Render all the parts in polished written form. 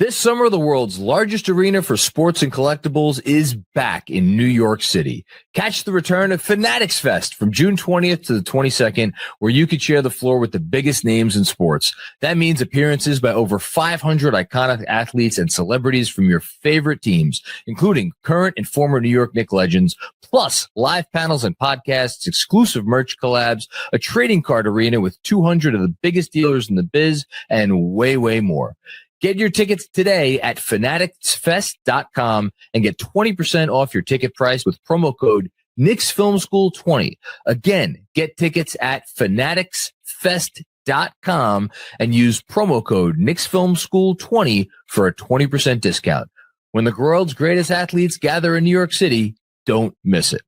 This summer, the world's largest arena for sports and collectibles is back in New York City. Catch the return of Fanatics Fest from June 20th to the 22nd, where you could share the floor with the biggest names in sports. That means appearances by over 500 iconic athletes and celebrities from your favorite teams, including current and former New York Knicks legends, plus live panels and podcasts, exclusive merch collabs, a trading card arena with 200 of the biggest dealers in the biz, and way, way more. Get your tickets today at fanaticsfest.com and get 20% off your ticket price with promo code Knicks Film School 20. Again, get tickets at fanaticsfest.com and use promo code Knicks Film School 20 for a 20% discount. When the world's greatest athletes gather in New York City, don't miss it.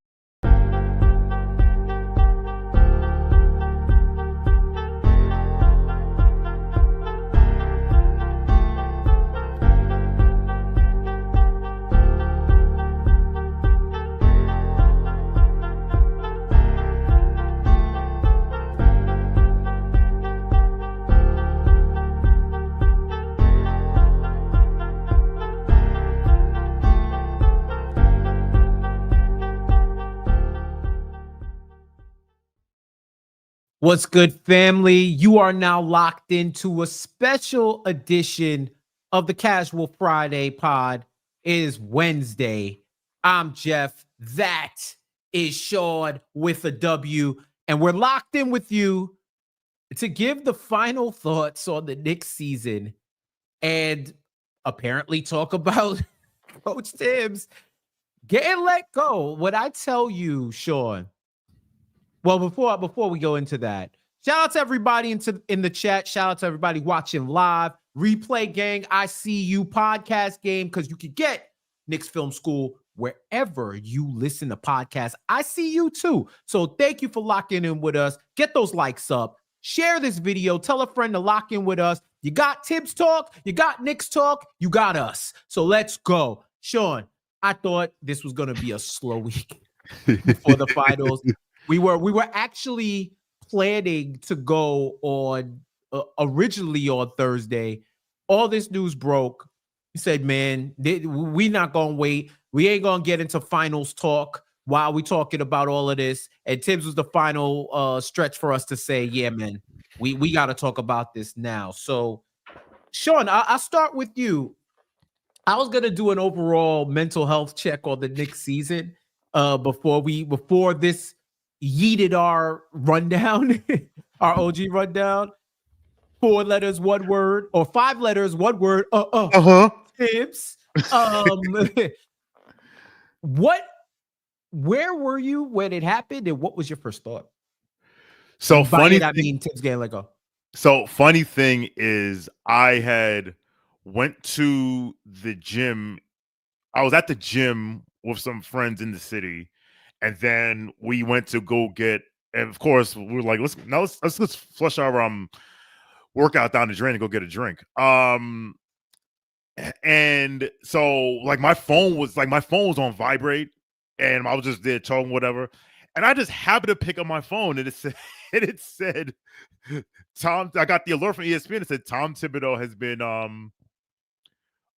What's good, family? You are now locked into a special edition of the Casual Friday pod. It is Wednesday. I'm Jeff. That is Shawn with a W. And we're locked in with you to give the final thoughts on the Knicks season and apparently talk about Coach Thibs getting let go. What I tell you, Shawn, well, before we go into that, shout out to everybody in the chat. Shout out to everybody watching live. Replay gang, I see you podcast game, because you can get Knicks Film School wherever you listen to podcasts. I see you too. So thank you for locking in with us. Get those likes up. Share this video. Tell a friend to lock in with us. You got Thibs talk. You got Knicks talk. You got us. So let's go. Shawn, I thought this was going to be a slow week before the finals. We were actually planning to go on originally on Thursday. All this news broke. We said, man, we not going to wait. We ain't going to get into finals talk while we talking about all of this. And Thibs was the final stretch for us to say, yeah, man, we got to talk about this now. So, Shawn, I'll start with you. I was going to do an overall mental health check on the Knicks season before this yeeted our rundown, our OG rundown. 4 letters, 1 word, or 5 letters, 1 word. Thibs. Where were you when it happened, and what was your first thought? So funny. I mean, Thibs getting let go. So funny thing is, I had went to the gym. I was at the gym with some friends in the city. And then we went to go get, and of course we were like, let's flush our workout down the drain and go get a drink. And so like my phone was on vibrate, and I was just there talking whatever, and I just happened to pick up my phone, and it said Tom. I got the alert from ESPN. It said Tom Thibodeau has been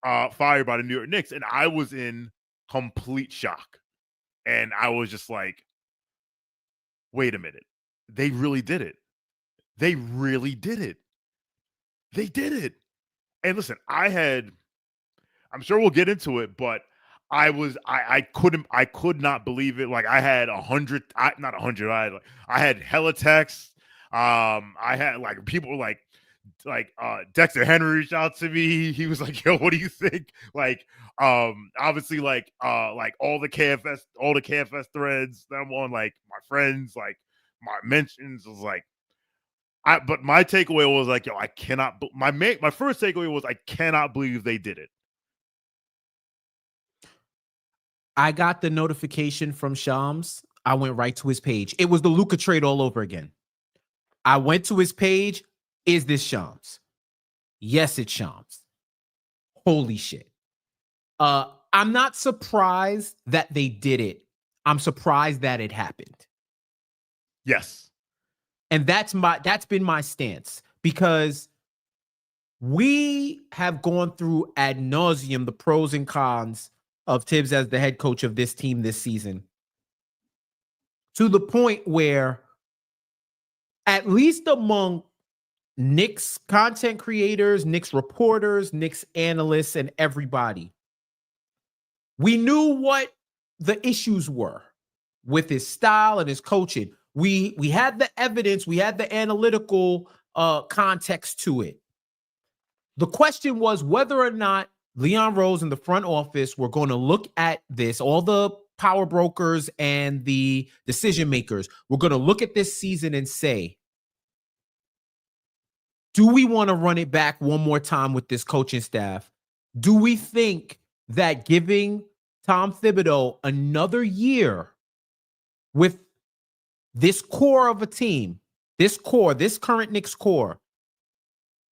fired by the New York Knicks, and I was in complete shock. And I was just like, wait a minute. They really did it. They really did it. They did it. And listen, I'm sure we'll get into it, but I could not believe it. Like I had 100, not 100. I had hella texts. I had like people were like Dexter Henry reached out to me. He was like, yo, what do you think? Like, obviously like all the KFS threads that I'm on, like my friends, like my mentions was like, but my takeaway was like, yo, I cannot, my first takeaway was, I cannot believe they did it. I got the notification from Shams. I went right to his page. It was the Luka trade all over again. I went to his page. Is this Shams? Yes, it's Shams. Holy shit. I'm not surprised that they did it. I'm surprised that it happened. Yes. And that's been my stance, because we have gone through ad nauseum the pros and cons of Thibs as the head coach of this team this season, to the point where, at least among Knicks content creators, Knicks reporters, Knicks analysts, and everybody, we knew what the issues were with his style and his coaching. We had the evidence, we had the analytical context to it. The question was whether or not Leon Rose and the front office were going to look at this, all the power brokers and the decision makers were going to look at this season and say, do we want to run it back one more time with this coaching staff? Do we think that giving Tom Thibodeau another year with this core of a team, this current Knicks core,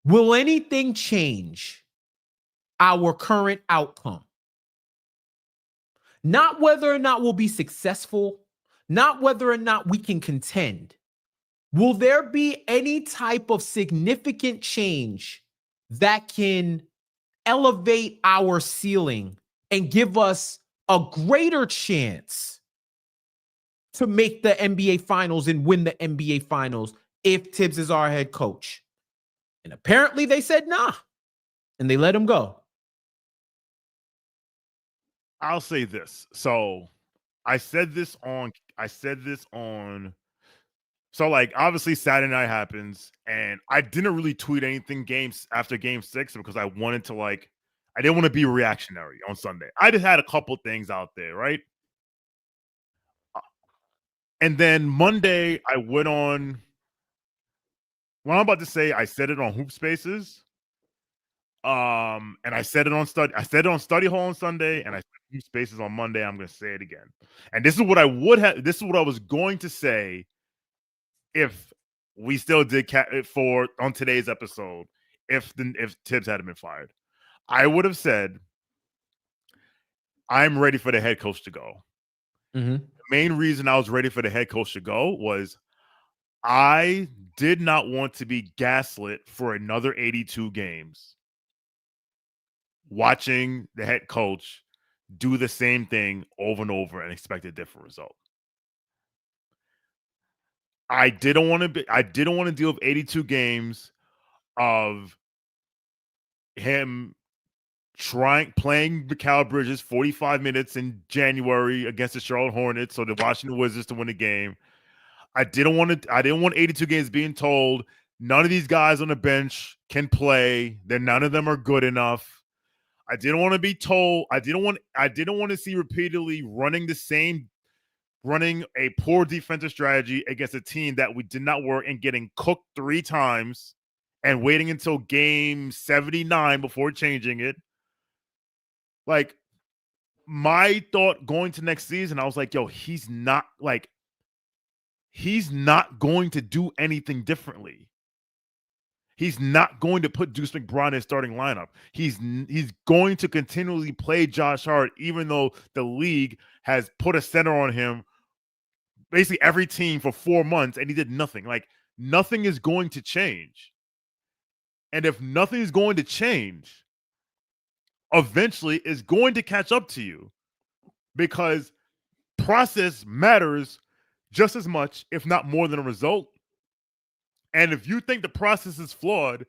will anything change our current outcome? Not whether or not we'll be successful, not whether or not we can contend. Will there be any type of significant change that can elevate our ceiling and give us a greater chance to make the NBA Finals and win the NBA Finals if Thibs is our head coach? And apparently they said nah, and they let him go. I'll say this. So I said this on so like obviously Saturday night happens, and I didn't really tweet anything after game 6 because I wanted to I didn't want to be reactionary on Sunday. I just had a couple things out there, right? And then Monday I went on what I'm about to say, I said it on Hoop Spaces. And I said it on Study Hall on Sunday, and I said Hoop Spaces on Monday. I'm gonna say it again. And this is what I was going to say if we still did on today's episode, if Thibs hadn't been fired. I would have said, I'm ready for the head coach to go. Mm-hmm. The main reason I was ready for the head coach to go was I did not want to be gaslit for another 82 games watching the head coach do the same thing over and over and expect a different result. I didn't want to deal with 82 games of him playing Mikal Bridges 45 minutes in January against the Charlotte Hornets or the Washington Wizards to win the game. I didn't want 82 games being told none of these guys on the bench can play, that none of them are good enough. I didn't want to be told. I didn't want to see repeatedly running a poor defensive strategy against a team that we did not work and getting cooked 3 times and waiting until game 79 before changing it. Like, my thought going to next season, I was like, yo, he's not going to do anything differently. He's not going to put Deuce McBride in his starting lineup. He's going to continually play Josh Hart, even though the league has put a center on him basically every team for 4 months, and he did nothing. Like, nothing is going to change. And if nothing is going to change, eventually it's going to catch up to you, because process matters just as much, if not more, than a result. And if you think the process is flawed,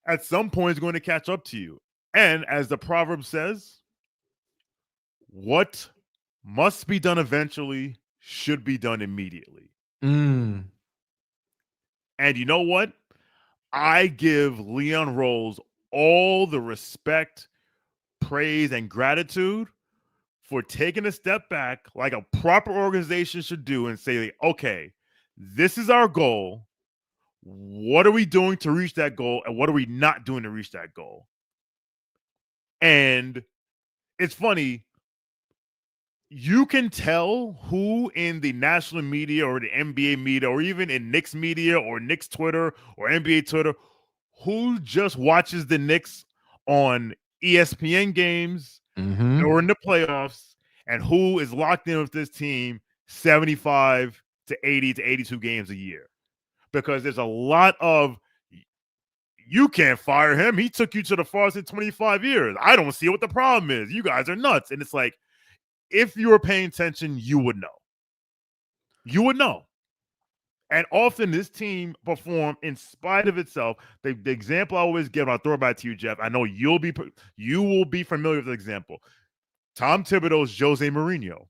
at some point it's going to catch up to you. And as the proverb says, what must be done eventually should be done immediately. Mm. And you know what? I give Leon Rose all the respect, praise, and gratitude for taking a step back like a proper organization should do and say, okay, this is our goal. What are we doing to reach that goal? And what are we not doing to reach that goal? And it's funny, you can tell who in the national media or the NBA media or even in Knicks media or Knicks Twitter or NBA Twitter, who just watches the Knicks on ESPN games or in the playoffs, and who is locked in with this team 75 to 80 to 82 games a year. Because there's a lot of you can't fire him. He took you to the farthest in 25 years. I don't see what the problem is. You guys are nuts. And it's like, if you were paying attention, you would know. You would know. And often this team performed in spite of itself. The example I always give, I'll throw it back to you, Jeff. I know you will be familiar with the example. Tom Thibodeau's Jose Mourinho.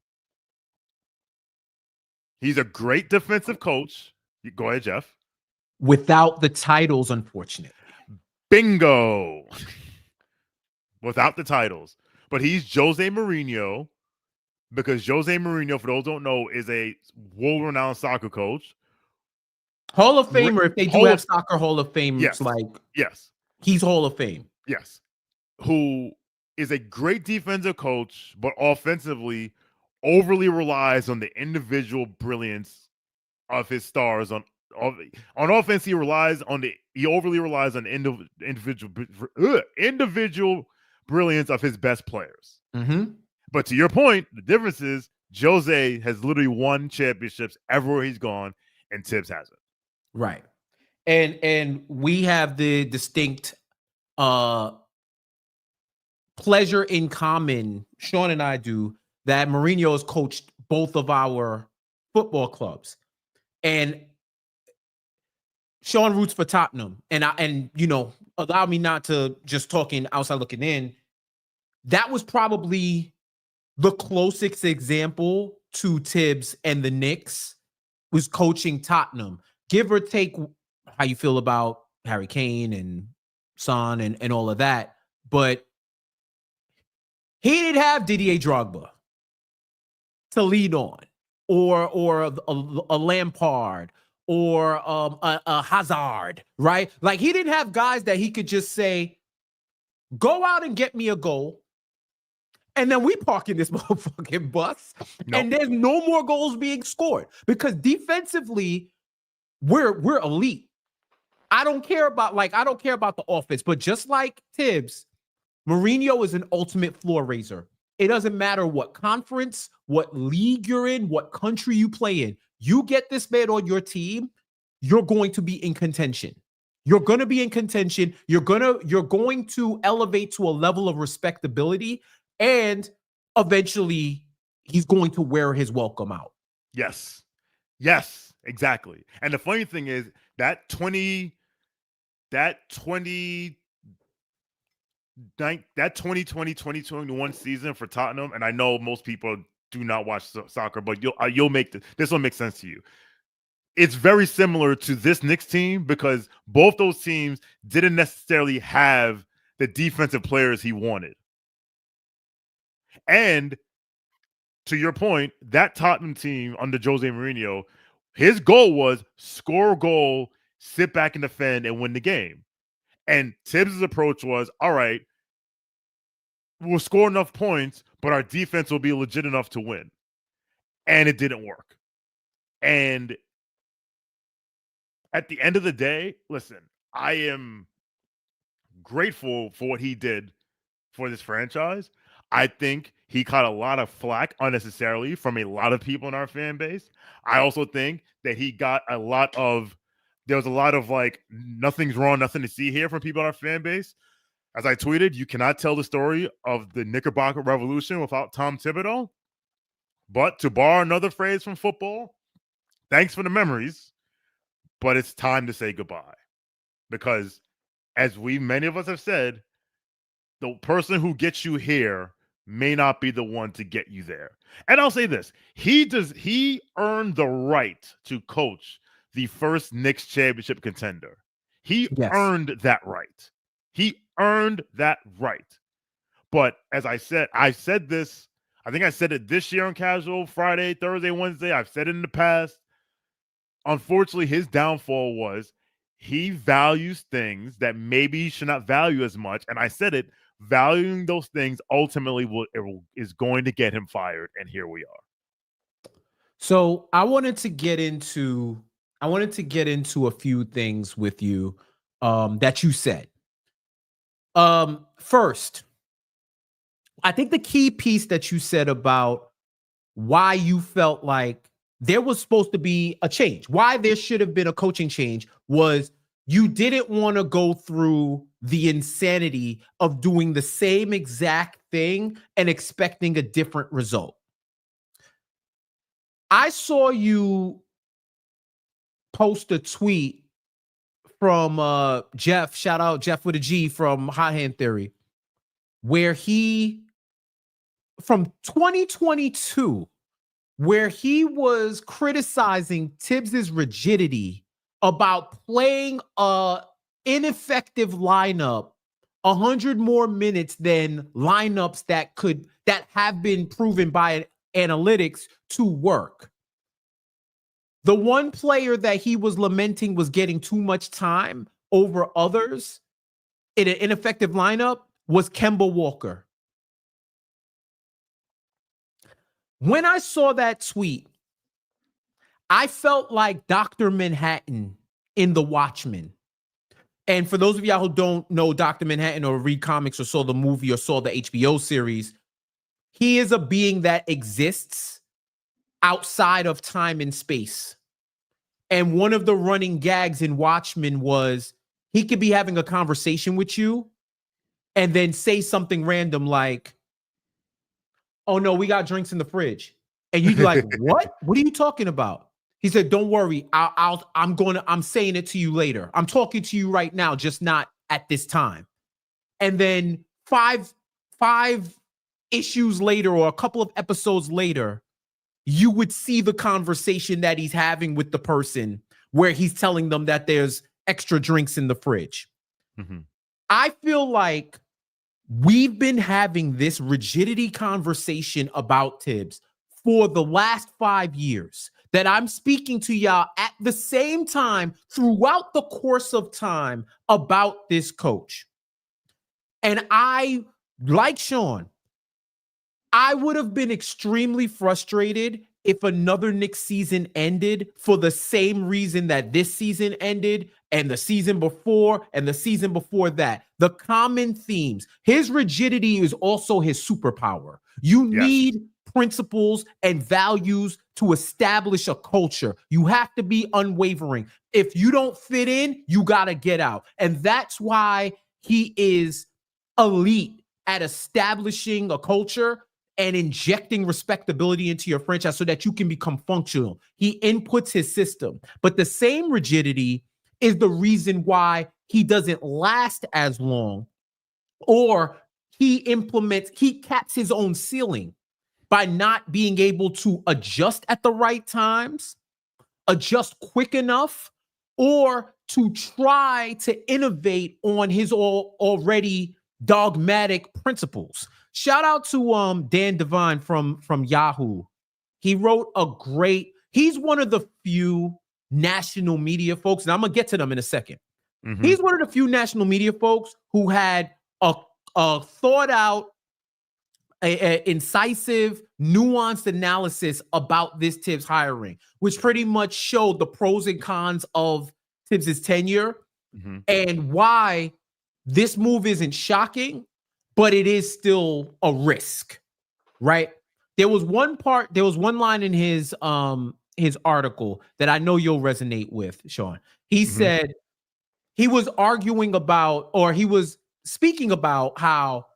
He's a great defensive coach. Go ahead, Jeff. Without the titles, unfortunately. Bingo. Without the titles. But he's Jose Mourinho because Jose Mourinho, for those who don't know, is a world-renowned soccer coach. Hall of Famer, if they do have soccer Hall of Fame, yes. He's Hall of Fame. Yes. Who is a great defensive coach, but offensively overly relies on the individual brilliance of his stars. On offense, he overly relies on individual brilliance of his best players. Mm-hmm. But to your point, the difference is Jose has literally won championships everywhere he's gone, and Thibs hasn't. Right. And we have the distinct pleasure in common, Sean and I do, that Mourinho has coached both of our football clubs. And Sean roots for Tottenham. And allow me not to just talking outside looking in. That was probably the closest example to Thibs and the Knicks was coaching Tottenham. Give or take how you feel about Harry Kane and Son and all of that. But he didn't have Didier Drogba to lead on, or a Lampard, or a Hazard, right? Like, he didn't have guys that he could just say, go out and get me a goal, and then we park in this motherfucking bus, and there's no more goals being scored. Because defensively, we're elite. I don't care about the offense, but just like Thibs, Mourinho is an ultimate floor raiser. It doesn't matter what conference, what league you're in, what country you play in. You get this man on your team, you're going to be in contention. You're going to be in contention. You're going to elevate to a level of respectability, and eventually he's going to wear his welcome out. Yes, exactly. And the funny thing is that 2020-2021 season for Tottenham, and I know most people do not watch soccer, but you'll make this will make sense to you. It's very similar to this Knicks team because both those teams didn't necessarily have the defensive players he wanted. And to your point, that Tottenham team under Jose Mourinho, his goal was score a goal, sit back and defend, and win the game. And Thibs' approach was, all right, we'll score enough points, but our defense will be legit enough to win. And it didn't work. And at the end of the day, listen, I am grateful for what he did for this franchise. I think he caught a lot of flack unnecessarily from a lot of people in our fan base. I also think that he got there was a lot of like, nothing's wrong, nothing to see here from people in our fan base. As I tweeted, you cannot tell the story of the Knickerbocker Revolution without Tom Thibodeau. But to borrow another phrase from football, thanks for the memories, but it's time to say goodbye. Because as many of us have said, the person who gets you here may not be the one to get you there. And I'll say this, he earned the right to coach the first Knicks championship contender. He earned that right. He earned that right. But as I said this, I think I said it this year on Casual, Friday, Thursday, Wednesday. I've said it in the past. Unfortunately, his downfall was he values things that maybe he should not value as much. And I said it, valuing those things ultimately is going to get him fired. And here we are. So I wanted to get into a few things with you that you said. First, I think the key piece that you said about why you felt like there was supposed to be a change, why there should have been a coaching change, was you didn't want to go through the insanity of doing the same exact thing and expecting a different result. I saw you post a tweet from Jeff, shout out Jeff with a G from Hot Hand Theory, where he, from 2022, where he was criticizing Thibs' rigidity about playing a ineffective lineup 100 more minutes than lineups that have been proven by analytics to work. The one player that he was lamenting was getting too much time over others in an ineffective lineup was Kemba Walker. When I saw that tweet, I felt like Dr. Manhattan in The Watchmen. And for those of y'all who don't know Dr. Manhattan or read comics or saw the movie or saw the HBO series, he is a being that exists outside of time and space. And one of the running gags in Watchmen was he could be having a conversation with you and then say something random like, "Oh no, we got drinks in the fridge." And you'd be like, "What? What are you talking about?" He said, "Don't worry. I'm saying it to you later. I'm talking to you right now, just not at this time." And then five issues later or a couple of episodes later, you would see the conversation that he's having with the person where he's telling them that there's extra drinks in the fridge. Mm-hmm. I feel like we've been having this rigidity conversation about Thibs for the last 5 years, that I'm speaking to y'all at the same time throughout the course of time about this coach. And I, like Sean, I would have been extremely frustrated if another Knicks season ended for the same reason that this season ended and the season before and the season before that. The common themes. His rigidity is also his superpower. You need principles and values to establish a culture. You have to be unwavering. If you don't fit in, you got to get out. And that's why he is elite at establishing a culture and injecting respectability into your franchise so that you can become functional. He inputs his system. But the same rigidity is the reason why he doesn't last as long, or he caps his own ceiling by not being able to adjust at the right times, adjust quick enough, or to try to innovate on his already dogmatic principles. Shout out to Dan Devine from Yahoo. He wrote he's one of the few national media folks, and I'm gonna get to them in a second. Mm-hmm. He's one of the few national media folks who had a thought out, a incisive, nuanced analysis about this Thibs hiring, which pretty much showed the pros and cons of Thibs' tenure and why this move isn't shocking, but it is still a risk, right? There was one line in his article that I know you'll resonate with, Sean. He said he was arguing about, or he was speaking about how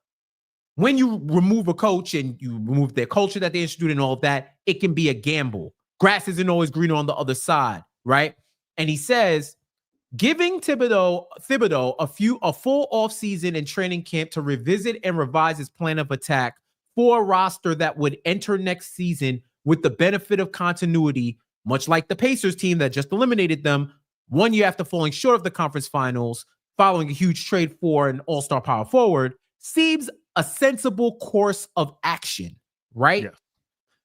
when you remove a coach and you remove their culture that they institute and all of that, it can be a gamble. Grass isn't always greener on the other side, right? And he says, giving Thibodeau a full offseason and training camp to revisit and revise his plan of attack for a roster that would enter next season with the benefit of continuity, much like the Pacers team that just eliminated them 1 year after falling short of the conference finals, following a huge trade for an all-star power forward, seems a sensible course of action, right?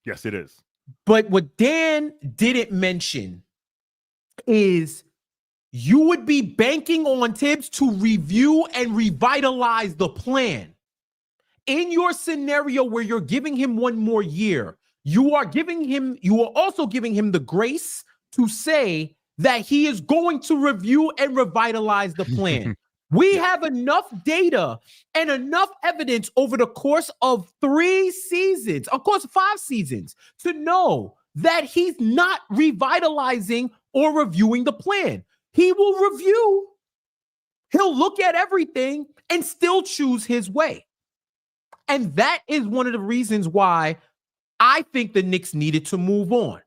Yes, it is. But what Dan didn't mention is you would be banking on Thibs to review and revitalize the plan. In your scenario where you're giving him 1 more year, you are also giving him the grace to say that he is going to review and revitalize the plan. We have enough data and enough evidence over the course of 3 seasons, of course, 5 seasons, to know that he's not revitalizing or reviewing the plan. He will review He'll look at everything and still choose his way. And that is one of the reasons why I think the Knicks needed to move on.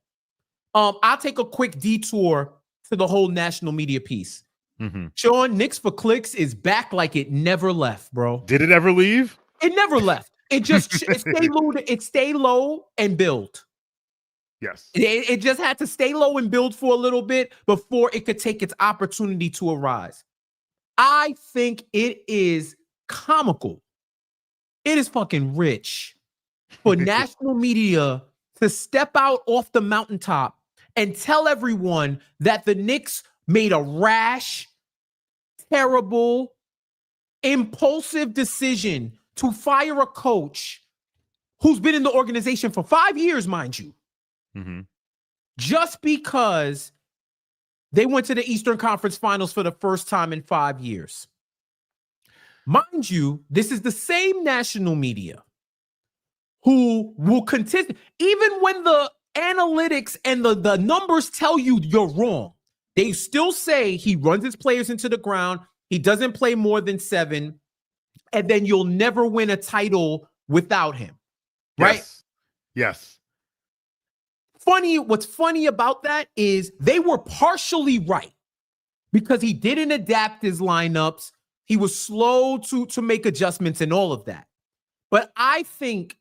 I'll take a quick detour to the whole national media piece. Mm-hmm. Sean, Knicks for Clicks is back like it never left, bro. Did it ever leave? It never left. It stayed low and build. Yes. It just had to stay low and build for a little bit before it could take its opportunity to arise. I think it is comical. It is fucking rich for national media to step out off the mountaintop and tell everyone that the Knicks made a rash, terrible, impulsive decision to fire a coach who's been in the organization for 5 years, mind you, just because they went to the Eastern Conference Finals for the first time in 5 years. Mind you, this is the same national media who will contest, even when the analytics and the numbers tell you you're wrong, they still say he runs his players into the ground, he doesn't play more than 7, and then you'll never win a title without him. Right? Yes. What's funny about that is they were partially right because he didn't adapt his lineups. He was slow to make adjustments and all of that. But I think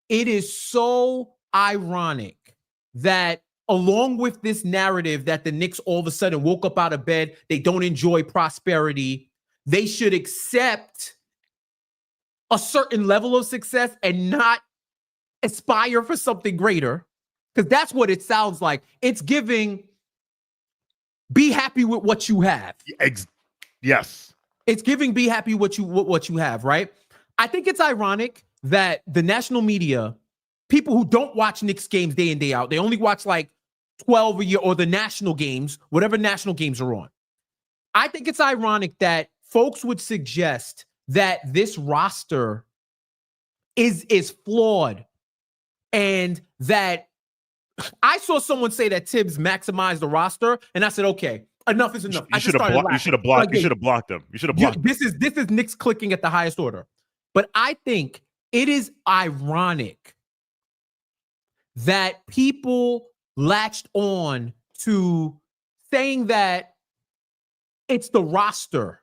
it is so ironic that along with this narrative that the Knicks all of a sudden woke up out of bed, they don't enjoy prosperity, they should accept a certain level of success and not aspire for something greater. Because that's what it sounds like. It's giving, be happy with what you have. Yes. It's giving, be happy what you have, right? I think it's ironic that the national media, people who don't watch Knicks games day in, day out, they only watch like 12 a year or the national games, whatever national games are on. I think it's ironic that folks would suggest that this roster is flawed and that I saw someone say that Thibs maximized the roster, and I said, okay, enough is enough. You should have blocked them. This is Knicks clicking at the highest order. But I think it is ironic that people latched on to saying that it's the roster.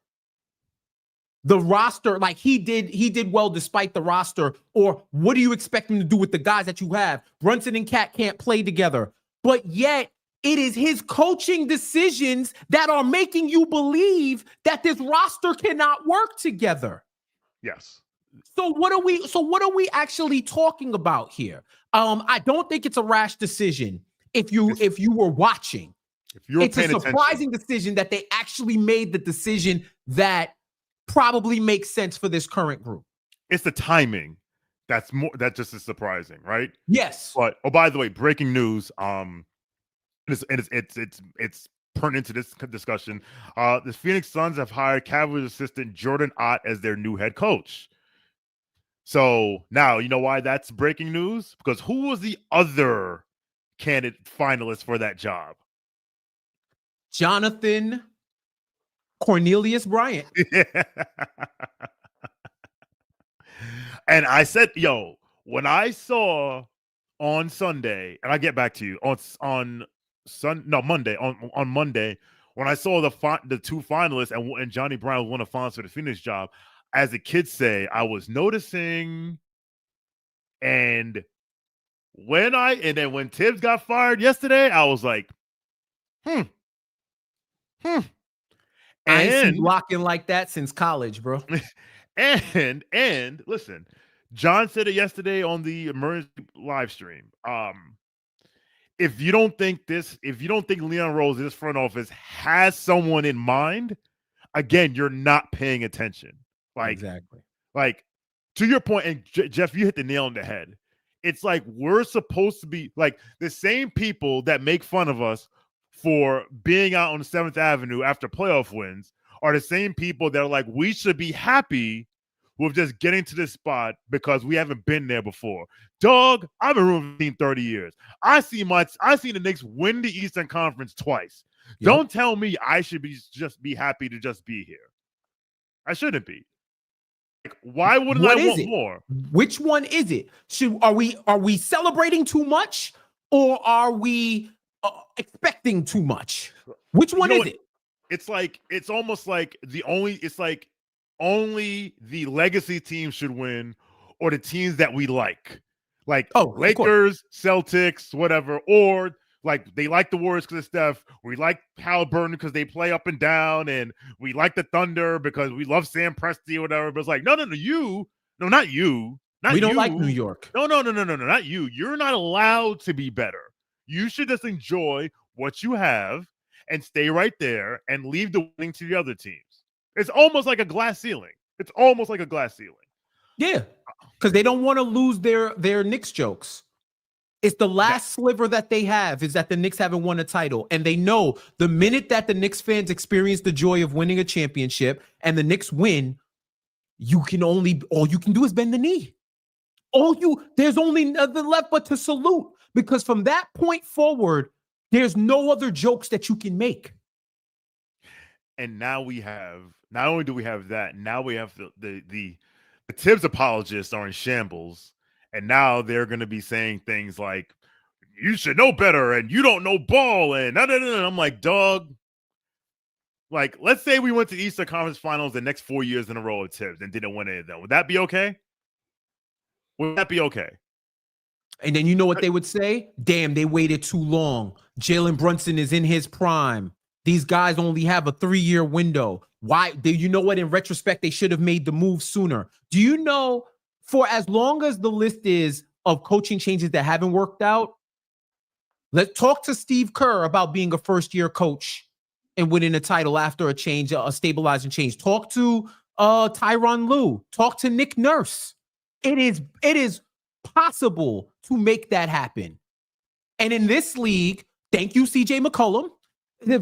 The roster, like he did well despite the roster. Or what do you expect him to do with the guys that you have? Brunson and Cat can't play together. But yet, it is his coaching decisions that are making you believe that this roster cannot work together. Yes. So what are we actually talking about here? I don't think it's a rash decision if you were watching. It's a surprising decision that they actually made the decision that probably makes sense for this current group. It's the timing that just is surprising, right? Yes. But by the way, breaking news. It's pertinent to this discussion. The Phoenix Suns have hired Cavaliers assistant Jordan Ott as their new head coach. So now you know why that's breaking news? Because who was the other candidate finalist for that job? Jonathan Cornelius Bryant. And I said, when I saw on Sunday, and I get back to you on Monday, on Monday, when I saw the two finalists and Johnny Brown was one of the finalists for the Phoenix job, as the kids say, I was noticing, and when Thibs got fired yesterday, I was like, I ain't seen blocking like that since college, bro. And listen, John said it yesterday on the emergency live stream. If you don't think Leon Rose, this front office, has someone in mind, again, you're not paying attention. Exactly. Like, to your point, and Jeff, you hit the nail on the head. It's like we're supposed to be like the same people that make fun of us for being out on 7th Avenue after playoff wins are the same people that are like, we should be happy with just getting to this spot because we haven't been there before. I've been rooting for the team 30 years. I seen the Knicks win the Eastern Conference twice. Yep. Don't tell me I should be happy to just be here. I shouldn't be. Like, why wouldn't I want more? Which one is it? Are we celebrating too much, or are we expecting too much? Which one is it? It's almost like only the legacy teams should win, or the teams that we like Lakers, Celtics, whatever, or like they like the Warriors because of Steph. We like Halliburton because they play up and down, and we like the Thunder because we love Sam Presti or whatever. But it's like, no, not you. We don't like New York. No, not you. You're not allowed to be better. You should just enjoy what you have and stay right there and leave the winning to the other teams. It's almost like a glass ceiling. Yeah, because they don't want to lose their Knicks jokes. It's the last sliver that they have is that the Knicks haven't won a title. And they know the minute that the Knicks fans experience the joy of winning a championship and the Knicks win, all you can do is bend the knee. There's only nothing left but to salute, because from that point forward, there's no other jokes that you can make. And now not only do we have that, now we have the Thibs apologists are in shambles. And now they're going to be saying things like, you should know better and you don't know ball. And I'm like, dog, like, let's say we went to Eastern Conference Finals the next 4 years in a row with Thibs and didn't win any of them. Would that be okay? And then you know what they would say? Damn, they waited too long. Jalen Brunson is in his prime. These guys only have a 3-year window. Why? Do you know what? In retrospect, they should have made the move sooner. Do you know, for as long as the list is of coaching changes that haven't worked out, let's talk to Steve Kerr about being a first-year coach and winning a title after a stabilizing change. Talk to Tyronn Lue. Talk to Nick Nurse. It is possible to make that happen. And in this league, thank you, CJ McCollum,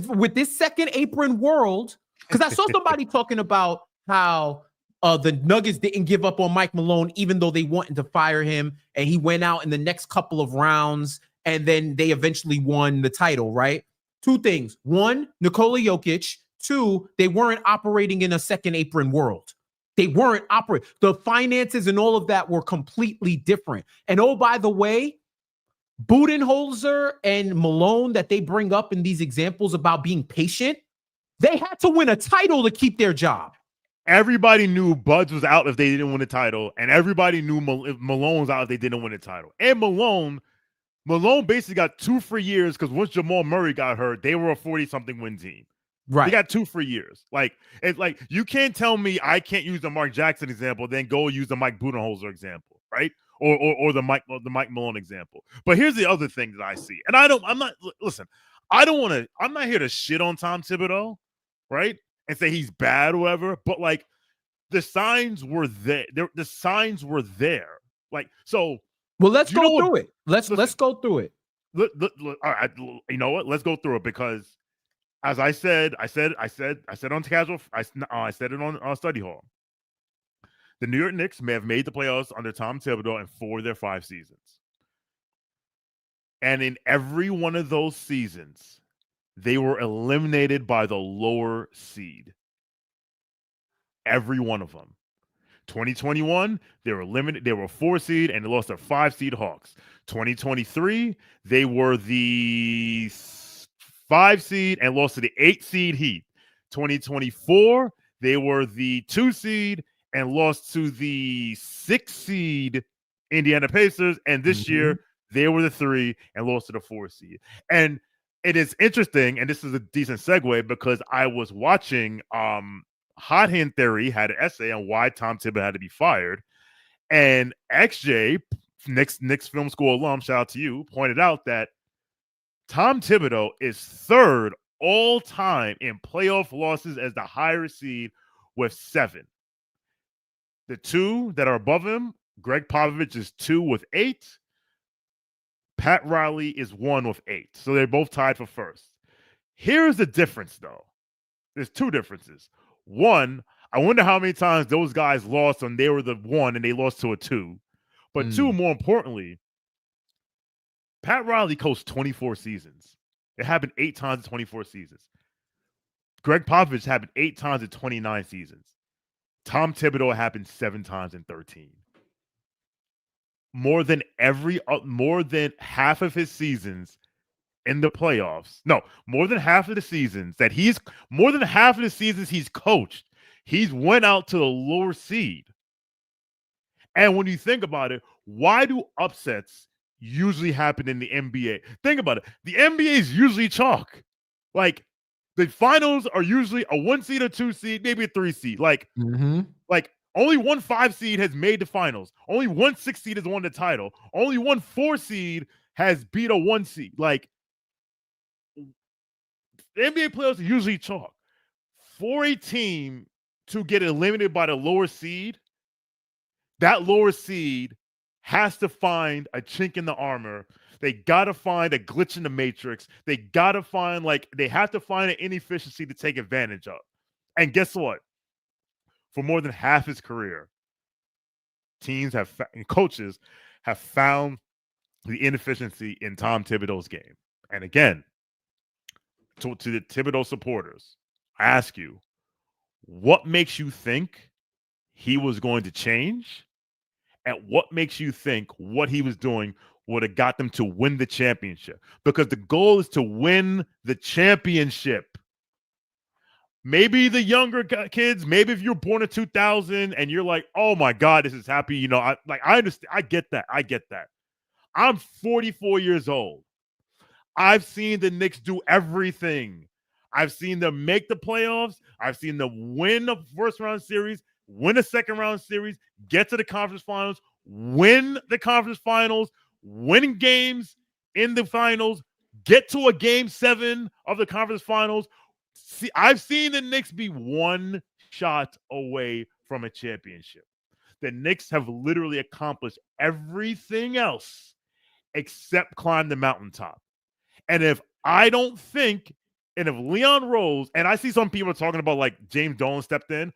with this second apron world, because I saw somebody talking about how the Nuggets didn't give up on Mike Malone, even though they wanted to fire him, and he went out in the next couple of rounds, and then they eventually won the title, right? Two things. One, Nikola Jokic. Two, they weren't operating in a second apron world. They weren't operating. The finances and all of that were completely different. And oh, by the way, Budenholzer and Malone that they bring up in these examples about being patient, they had to win a title to keep their job. Everybody knew Buds was out if they didn't win the title, and everybody knew Malone was out if they didn't win the title. And Malone basically got 2 free years because once Jamal Murray got hurt, they were a 40-something win team. Right. They got 2 free years. Like, it's like, you can't tell me I can't use the Mark Jackson example, then go use the Mike Budenholzer example, right? Or the Mike Malone example. But here's the other thing that I see. And I'm not here to shit on Tom Thibodeau, right? And say he's bad or whatever, but like the signs were there. The signs were there. Like, so. Well, let's go through it. Let's go through it. All right, you know what? Let's go through it, because as I said on Casual, I said it on Study Hall. The New York Knicks may have made the playoffs under Tom Thibodeau in 4 of their 5 seasons. And in every one of those seasons, they were eliminated by the lower seed. Every one of them. 2021, they were eliminated. They were 4 seed and they lost their 5 seed Hawks. 2023, they were the 5 seed and lost to the 8 seed Heat. 2024, they were the 2 seed and lost to the 6 seed Indiana Pacers. And this year, they were the 3 and lost to the 4 seed. And it is interesting, and this is a decent segue, because I was watching Hot Hand Theory had an essay on why Tom Thibodeau had to be fired. And XJ, Knicks Film School alum, shout out to you, pointed out that Tom Thibodeau is 3rd all time in playoff losses as the higher seed with 7. The 2 that are above him, Greg Popovich is 2 with 8. Pat Riley is 1 with 8. So they're both tied for first. Here's the difference, though. There's 2 differences. One, I wonder how many times those guys lost when they were the 1 and they lost to a 2. But 2, more importantly, Pat Riley coached 24 seasons. It happened 8 times in 24 seasons. Greg Popovich happened 8 times in 29 seasons. Tom Thibodeau happened 7 times in 13. More than half of his seasons in the playoffs. No, more than half of the seasons he's coached, he's went out to the lower seed. And when you think about it, why do upsets usually happen in the NBA? Think about it. The NBA is usually chalk. Like, the finals are usually a 1 seed, a 2 seed, maybe a 3 seed. Like only one 5 seed has made the finals. Only one 6 seed has won the title. Only one 4 seed has beat a 1 seed. Like, the NBA playoffs are usually chalk. For a team to get eliminated by the lower seed, that lower seed has to find a chink in the armor. They got to find a glitch in the matrix. They got to find, they have to find an inefficiency to take advantage of. And guess what? For more than half his career, teams and coaches have found the inefficiency in Tom Thibodeau's game. And again, to the Thibodeau supporters, I ask you, what makes you think he was going to change? And what makes you think what he was doing would have got them to win the championship? Because the goal is to win the championship. Maybe the younger kids, maybe if you're born in 2000 and you're like, oh my God, this is happy. I understand. I get that. I'm 44 years old. I've seen the Knicks do everything. I've seen them make the playoffs. I've seen them win the first round series, win a second round series, get to the conference finals, win the conference finals, win games in the finals, get to a game 7 of the conference finals. See, I've seen the Knicks be one shot away from a championship. The Knicks have literally accomplished everything else except climb the mountaintop. And if Leon Rose, and I see some people talking about James Dolan stepped in,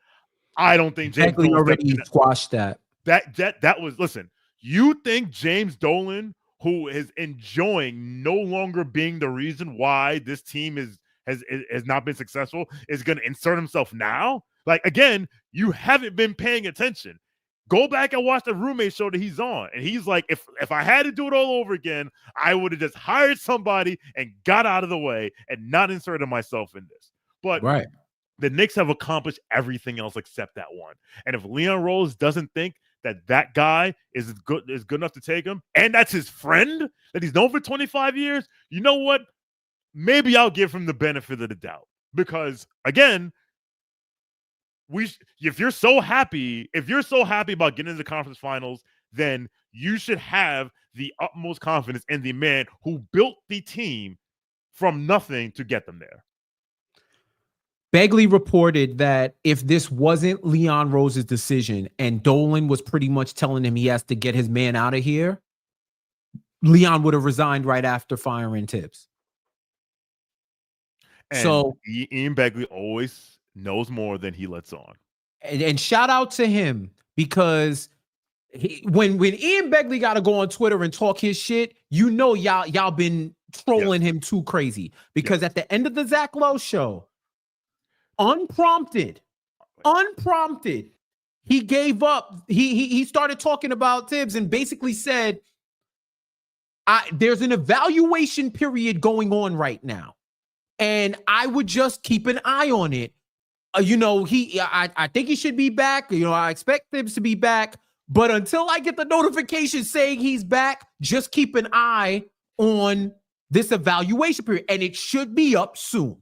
I don't think James Dolan already squashed that. That was, listen, you think James Dolan, who is enjoying no longer being the reason why this team has not been successful, is going to insert himself now? Again, you haven't been paying attention. Go back and watch the roommate show that he's on. And he's like, if I had to do it all over again, I would have just hired somebody and got out of the way and not inserted myself in this. But the Knicks have accomplished everything else except that one. And if Leon Rose doesn't think that guy is good enough to take him, and that's his friend that he's known for 25 years, you know what? Maybe I'll give him the benefit of the doubt. Because again, if you're so happy about getting into the conference finals, then you should have the utmost confidence in the man who built the team from nothing to get them there. Begley reported that if this wasn't Leon Rose's decision and Dolan was pretty much telling him he has to get his man out of here, Leon would have resigned right after firing Thibs. And so Ian Begley always knows more than he lets on. And shout out to him, because when Ian Begley got to go on Twitter and talk his shit, y'all been trolling him too crazy. Because at the end of the Zach Lowe show, unprompted, he gave up. He started talking about Thibs and basically said, there's an evaluation period going on right now, and I would just keep an eye on it. I think he should be back. I expect Thibs to be back, but until I get the notification saying he's back, just keep an eye on this evaluation period, and it should be up soon.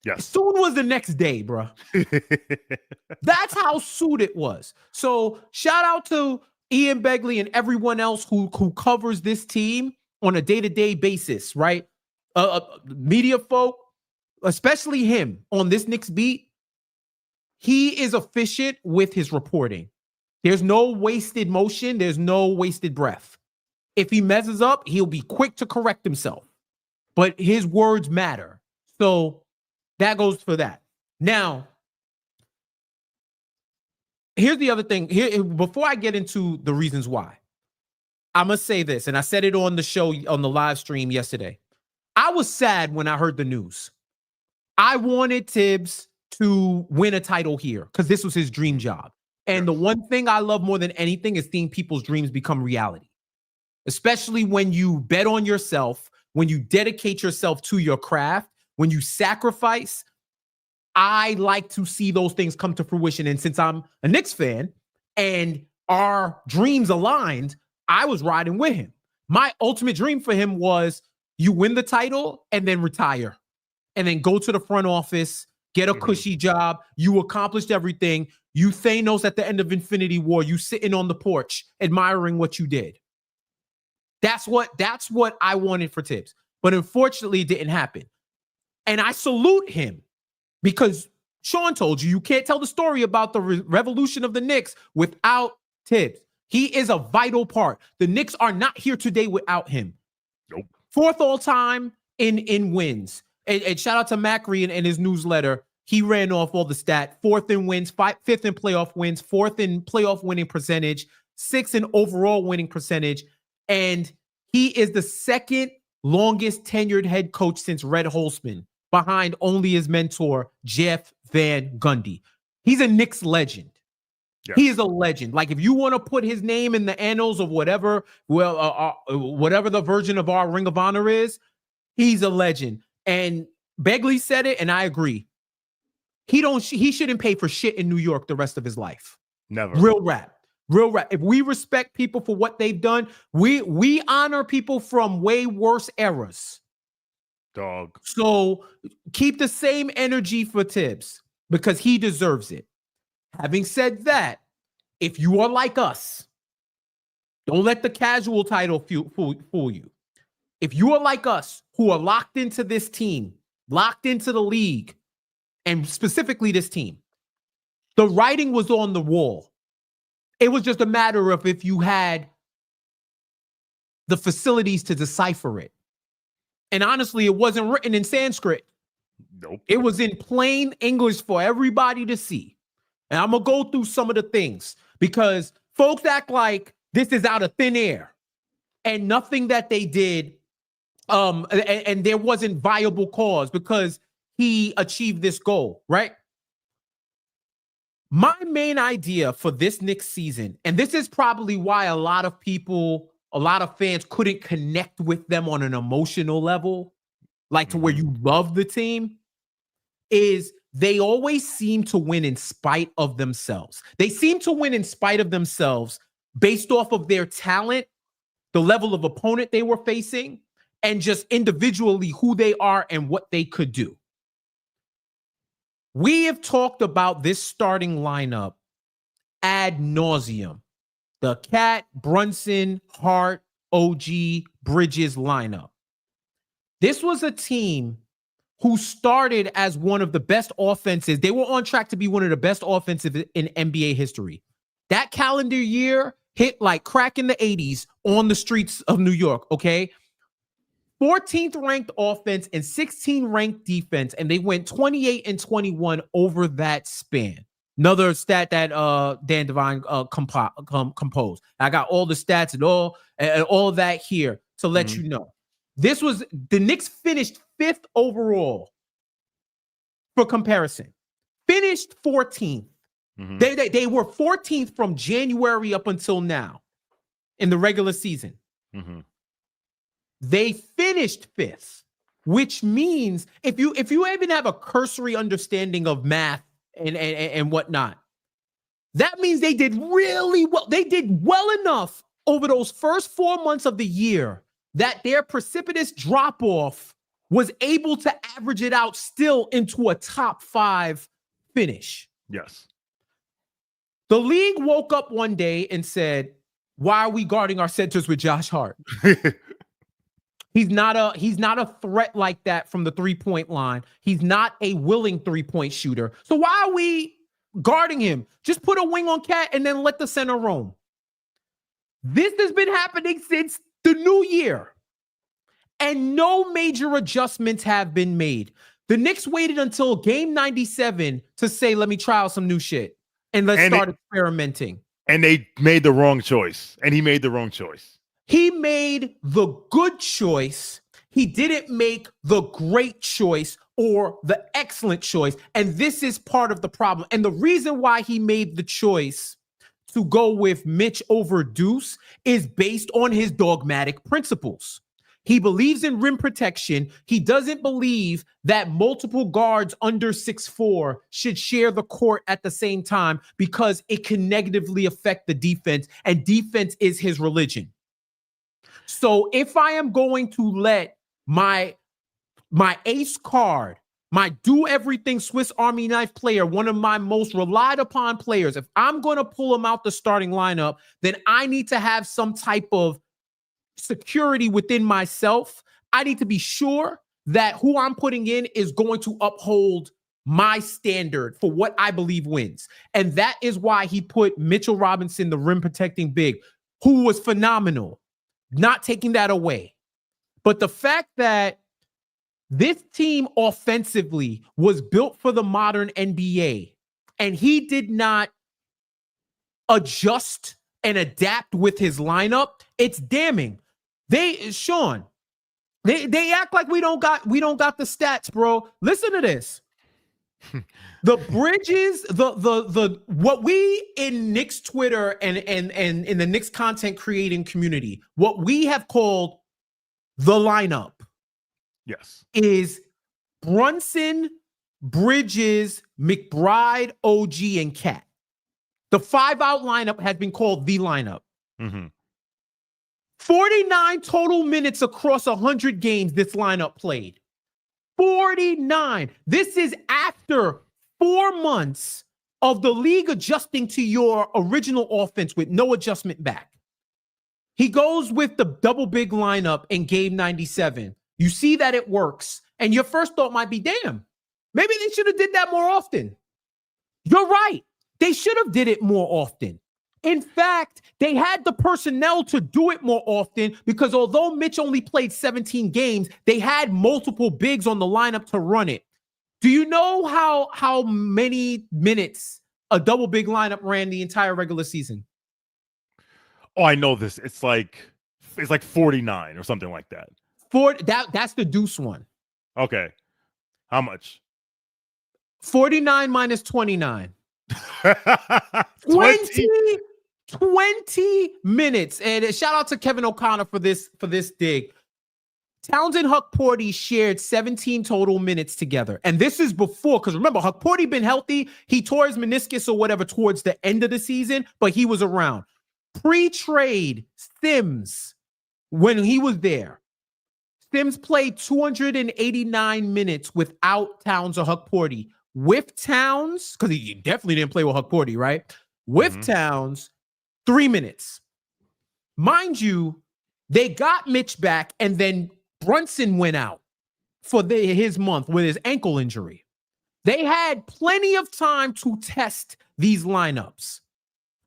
Yes. Soon was the next day, bro. That's how soon it was. So shout out to Ian Begley and everyone else who covers this team on a day-to-day basis, right? Media folk, especially him on this Knicks beat, he is efficient with his reporting. There's no wasted motion. There's no wasted breath. If he messes up, he'll be quick to correct himself. But his words matter. So that goes for that. Now, here's the other thing. Before I get into the reasons why, I must say this, and I said it on the show, on the live stream yesterday. I was sad when I heard the news. I wanted Thibs to win a title here because this was his dream job. And the one thing I love more than anything is seeing people's dreams become reality, especially when you bet on yourself, when you dedicate yourself to your craft, when you sacrifice. I like to see those things come to fruition. And since I'm a Knicks fan and our dreams aligned, I was riding with him. My ultimate dream for him was you win the title and then retire and then go to the front office, get a cushy job. You accomplished everything. You Thanos at the end of Infinity War, you sitting on the porch admiring what you did. That's what I wanted for Thibs. But unfortunately, it didn't happen. And I salute him because Sean told you can't tell the story about the revolution of the Knicks without Thibs. He is a vital part. The Knicks are not here today without him. Nope. 4th all time in wins. And shout out to Macri in his newsletter. He ran off all the stats. 4th in wins, 5th in playoff wins, 4th in playoff winning percentage, 6th in overall winning percentage. And he is the 2nd longest tenured head coach since Red Holzman, behind only his mentor, Jeff Van Gundy. He's a Knicks legend. Yes. He is a legend. Like, if you want to put his name in the annals of whatever, whatever the version of our Ring of Honor is, he's a legend. And Begley said it, and I agree. He shouldn't pay for shit in New York the rest of his life. Never. Real rap. If we respect people for what they've done, we honor people from way worse eras. Dog. So keep the same energy for Thibs because he deserves it. Having said that, if you are like us, don't let the casual title fool you. If you are like us, who are locked into this team, locked into the league, and specifically this team, the writing was on the wall. It was just a matter of if you had the facilities to decipher it. And honestly, it wasn't written in Sanskrit. Nope. It was in plain English for everybody to see. And I'm going to go through some of the things because folks act like this is out of thin air and nothing that they did. And there wasn't viable cause because he achieved this goal, right? My main idea for this Knicks season, and this is probably why a lot of fans couldn't connect with them on an emotional level, like to where you love the team, is they always seem to win in spite of themselves. They seem to win in spite of themselves based off of their talent, the level of opponent they were facing, and just individually who they are and what they could do. We have talked about this starting lineup ad nauseum. The Cat, Brunson, Hart, OG, Bridges lineup. This was a team who started as one of the best offenses. They were on track to be one of the best offensives in NBA history. That calendar year hit like crack in the 80s on the streets of New York, okay? 14th ranked offense and 16th ranked defense, and they went 28-21 over that span. Another stat that Dan Devine composed. I got all the stats and all that here to let you know. This was the Knicks finished 5th overall. For comparison, finished 14th. They were 14th from January up until now in the regular season. They finished 5th, which means if you even have a cursory understanding of math and whatnot, that means they did really well. They did well enough over those first 4 months of the year that their precipitous drop-off was able to average it out still into a top 5 finish. Yes. The league woke up one day and said, why are we guarding our centers with Josh Hart? He's not a threat like that from the 3-point line. He's not a willing 3-point shooter. So why are we guarding him? Just put a wing on Cat and then let the center roam. This has been happening since the new year. And no major adjustments have been made. The Knicks waited until game 97 to say, let me try out some new shit. And let's start experimenting. And they made the wrong choice. And he made the wrong choice. He made the good choice He didn't make the great choice or the excellent choice. And this is part of the problem. And the reason why he made the choice to go with Mitch over Deuce is based on his dogmatic principles. He believes in rim protection. He doesn't believe that multiple guards under 6'4" should share the court at the same time because it can negatively affect the defense, and defense is his religion. So if I am going to let my ace card, my do everything Swiss Army knife player, one of my most relied upon players, if I'm going to pull him out the starting lineup, then I need to have some type of security within myself. I need to be sure that who I'm putting in is going to uphold my standard for what I believe wins. And that is why he put Mitchell Robinson, the rim protecting big, who was phenomenal, not taking that away. But the fact that this team offensively was built for the modern NBA, and he did not adjust and adapt with his lineup, it's damning. Sean, they act like we don't got the stats, bro. Listen to this. The bridges, the what we in Knicks Twitter and in the Knicks content creating community, what we have called the lineup, yes, is Brunson, Bridges, McBride, OG, and Cat. The 5-out lineup has been called the lineup. Mm-hmm. 49 total minutes across 100 games this lineup played. 49. This is after 4 months of the league adjusting to your original offense with no adjustment back. He goes with the double big lineup in game 97. You see that it works, and your first thought might be, damn, maybe they should have did that more often. You're right. They should have did it more often. In fact, they had the personnel to do it more often because although Mitch only played 17 games, they had multiple bigs on the lineup to run it. Do you know how many minutes a double big lineup ran the entire regular season? Oh, I know this. It's like 49 or something like that. That's the Deuce one. Okay. How much? 49 minus 29. 20 minutes. And shout out to Kevin O'Connor for this dig. Towns and Huckporty shared 17 total minutes together. And this is before, because remember, Huckporty been healthy. He tore his meniscus or whatever towards the end of the season, but he was around. Pre-trade, Thibs, when he was there, Thibs played 289 minutes without Towns or Huckporty. With Towns, because he definitely didn't play with Huckporty, right? With Towns, 3 minutes. Mind you, they got Mitch back, and then Brunson went out for his month with his ankle injury. They had plenty of time to test these lineups.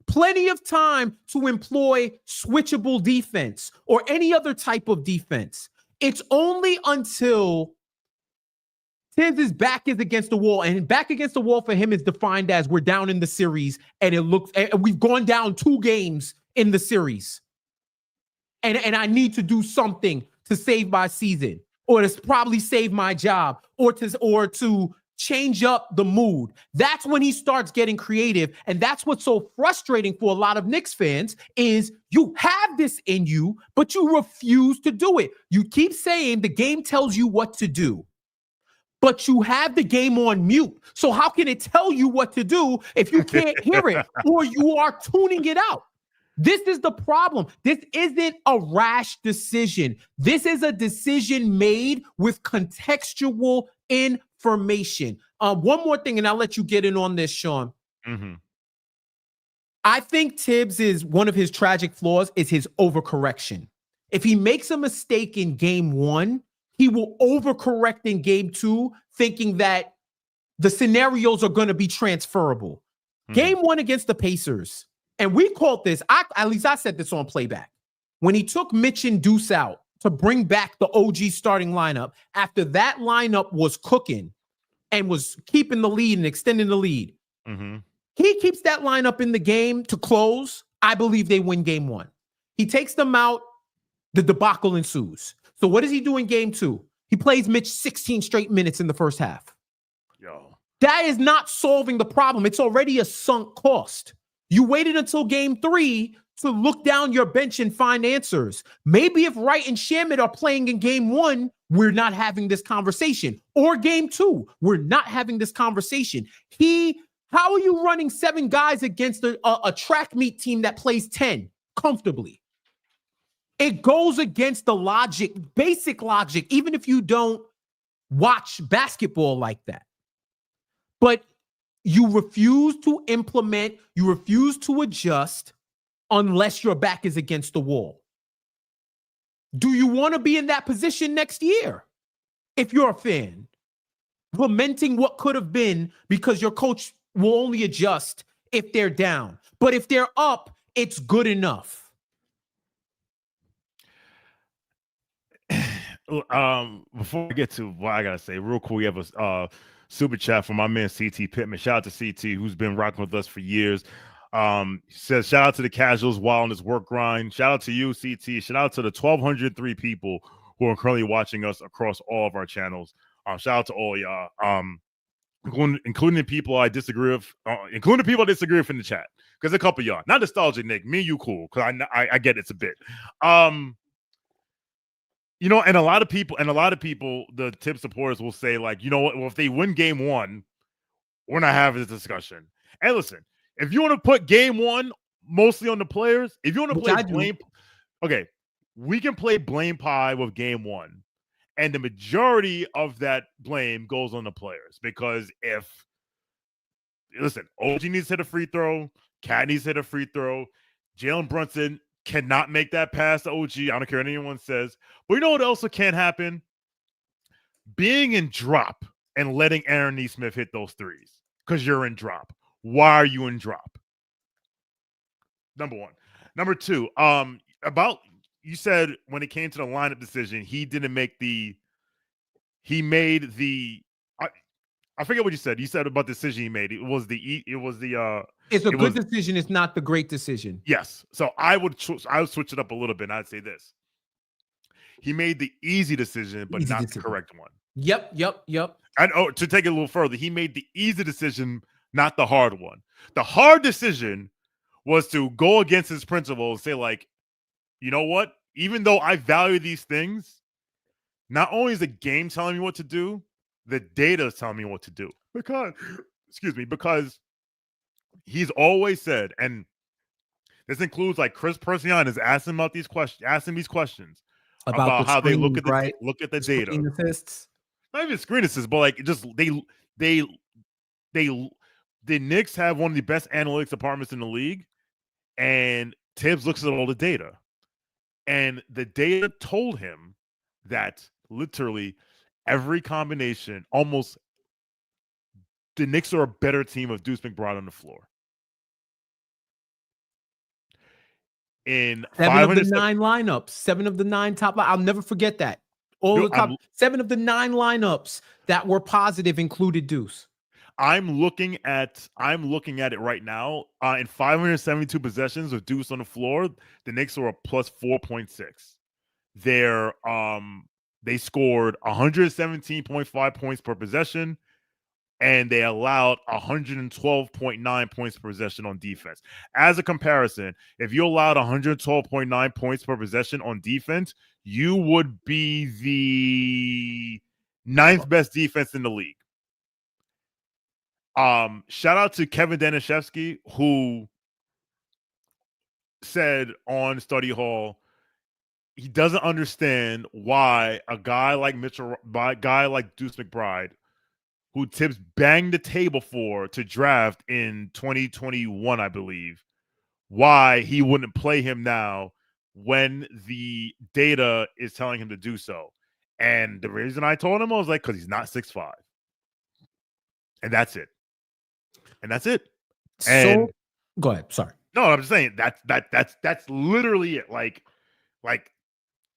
Plenty of time to employ switchable defense or any other type of defense. It's only until Thibs' back is against the wall, and back against the wall for him is defined as we're down in the series, and we've gone down 2 games in the series. And I need to do something to save my season, or to probably save my job, or to change up the mood. That's when he starts getting creative. And that's what's so frustrating for a lot of Knicks fans is you have this in you, but you refuse to do it. You keep saying the game tells you what to do, but you have the game on mute. So how can it tell you what to do if you can't hear it or you are tuning it out? This is the problem. This isn't a rash decision. This is a decision made with contextual information. One more thing, and I'll let you get in on this, Sean. Mm-hmm. I think Thibs is one of his tragic flaws is his overcorrection. If he makes a mistake in game 1, he will overcorrect in game 2, thinking that the scenarios are going to be transferable. Mm-hmm. Game 1 against the Pacers, and we called this, at least I said this on playback, when he took Mitch and Deuce out to bring back the OG starting lineup, after that lineup was cooking and was keeping the lead and extending the lead, he keeps that lineup in the game to close. I believe they win game 1. He takes them out, the debacle ensues. So what does he do in game 2? He plays Mitch 16 straight minutes in the first half. Yo. That is not solving the problem. It's already a sunk cost. You waited until game 3 to look down your bench and find answers. Maybe if Wright and Shamet are playing in game 1, we're not having this conversation. Or game 2, we're not having this conversation. How are you running 7 guys against a track meet team that plays 10 comfortably? It goes against the logic, basic logic, even if you don't watch basketball like that. But you refuse to implement, you refuse to adjust unless your back is against the wall. Do you want to be in that position next year? If you're a fan, lamenting what could have been because your coach will only adjust if they're down. But if they're up, it's good enough. Before I get to what I gotta say, real quick, we have a super chat from my man CT Pittman. Shout out to CT, who's been rocking with us for years. Says shout out to the casuals while on this work grind. Shout out to you, CT. Shout out to the 1,203 people who are currently watching us across all of our channels. Shout out to all y'all, including the people I disagree with, including the people I disagree with in the chat. Because a couple of y'all, not nostalgic, Nick. Me and you cool, because I get it's a bit. You know, and a lot of people, the Thibs supporters will say, like, you know what? Well, if they win game 1, we're not having this discussion. And listen, if you want to put game 1 mostly on the players, if you want to play blame, okay, we can play blame pie with game 1, and the majority of that blame goes on the players, because listen, OG needs to hit a free throw, Cat needs to hit a free throw, Jalen Brunson cannot make that pass to OG. I don't care what anyone says. But you know what also can't happen? Being in drop and letting Aaron Nesmith hit those threes because you're in drop. Why are you in drop? Number 1. Number 2, about you said when it came to the lineup decision, he made the I forget what you said. You said about the decision he made. It's a good decision. It's not the great decision. Yes. So I would switch it up a little bit, and I'd say this. He made the easy decision, but not the correct one. Yep. And to take it a little further, he made the easy decision, not the hard one. The hard decision was to go against his principle and say, like, you know what? Even though I value these things, not only is the game telling me what to do, the data is telling me what to do. Because he's always said, and this includes like Chris Persian is asking about these questions about how they look at the data. Not even screen assists, but like just the Knicks have one of the best analytics departments in the league, and Thibs looks at all the data, and the data told him that literally every combination, almost the Knicks are a better team with Deuce McBride on the floor. In 7 of the 9 lineups, 7 of the 9 top. I'll never forget that. The top 7 of the 9 lineups that were positive included Deuce. I'm looking at it right now. In 572 possessions with Deuce on the floor, the Knicks are a plus 4.6. They scored 117.5 points per possession, and they allowed 112.9 points per possession on defense. As a comparison, if you allowed 112.9 points per possession on defense, you would be the 9th best defense in the league. Shout out to Kevin Danishevsky, who said on Study Hall, he doesn't understand why a guy like Deuce McBride, who Thibs banged the table for to draft in 2021, I believe, why he wouldn't play him now when the data is telling him to do so. And the reason I told him, I was like, because he's not 6'5". And that's it. And go ahead. Sorry. No, I'm just saying that's literally it. Like,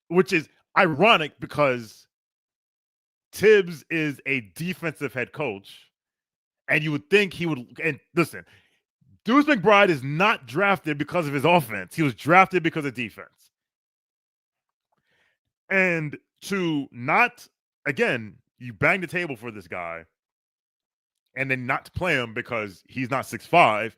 which is ironic because Thibs is a defensive head coach, and you would think he would. And listen, Deuce McBride is not drafted because of his offense. He was drafted because of defense. And to not, again, you bang the table for this guy and then not to play him because he's not 6'5",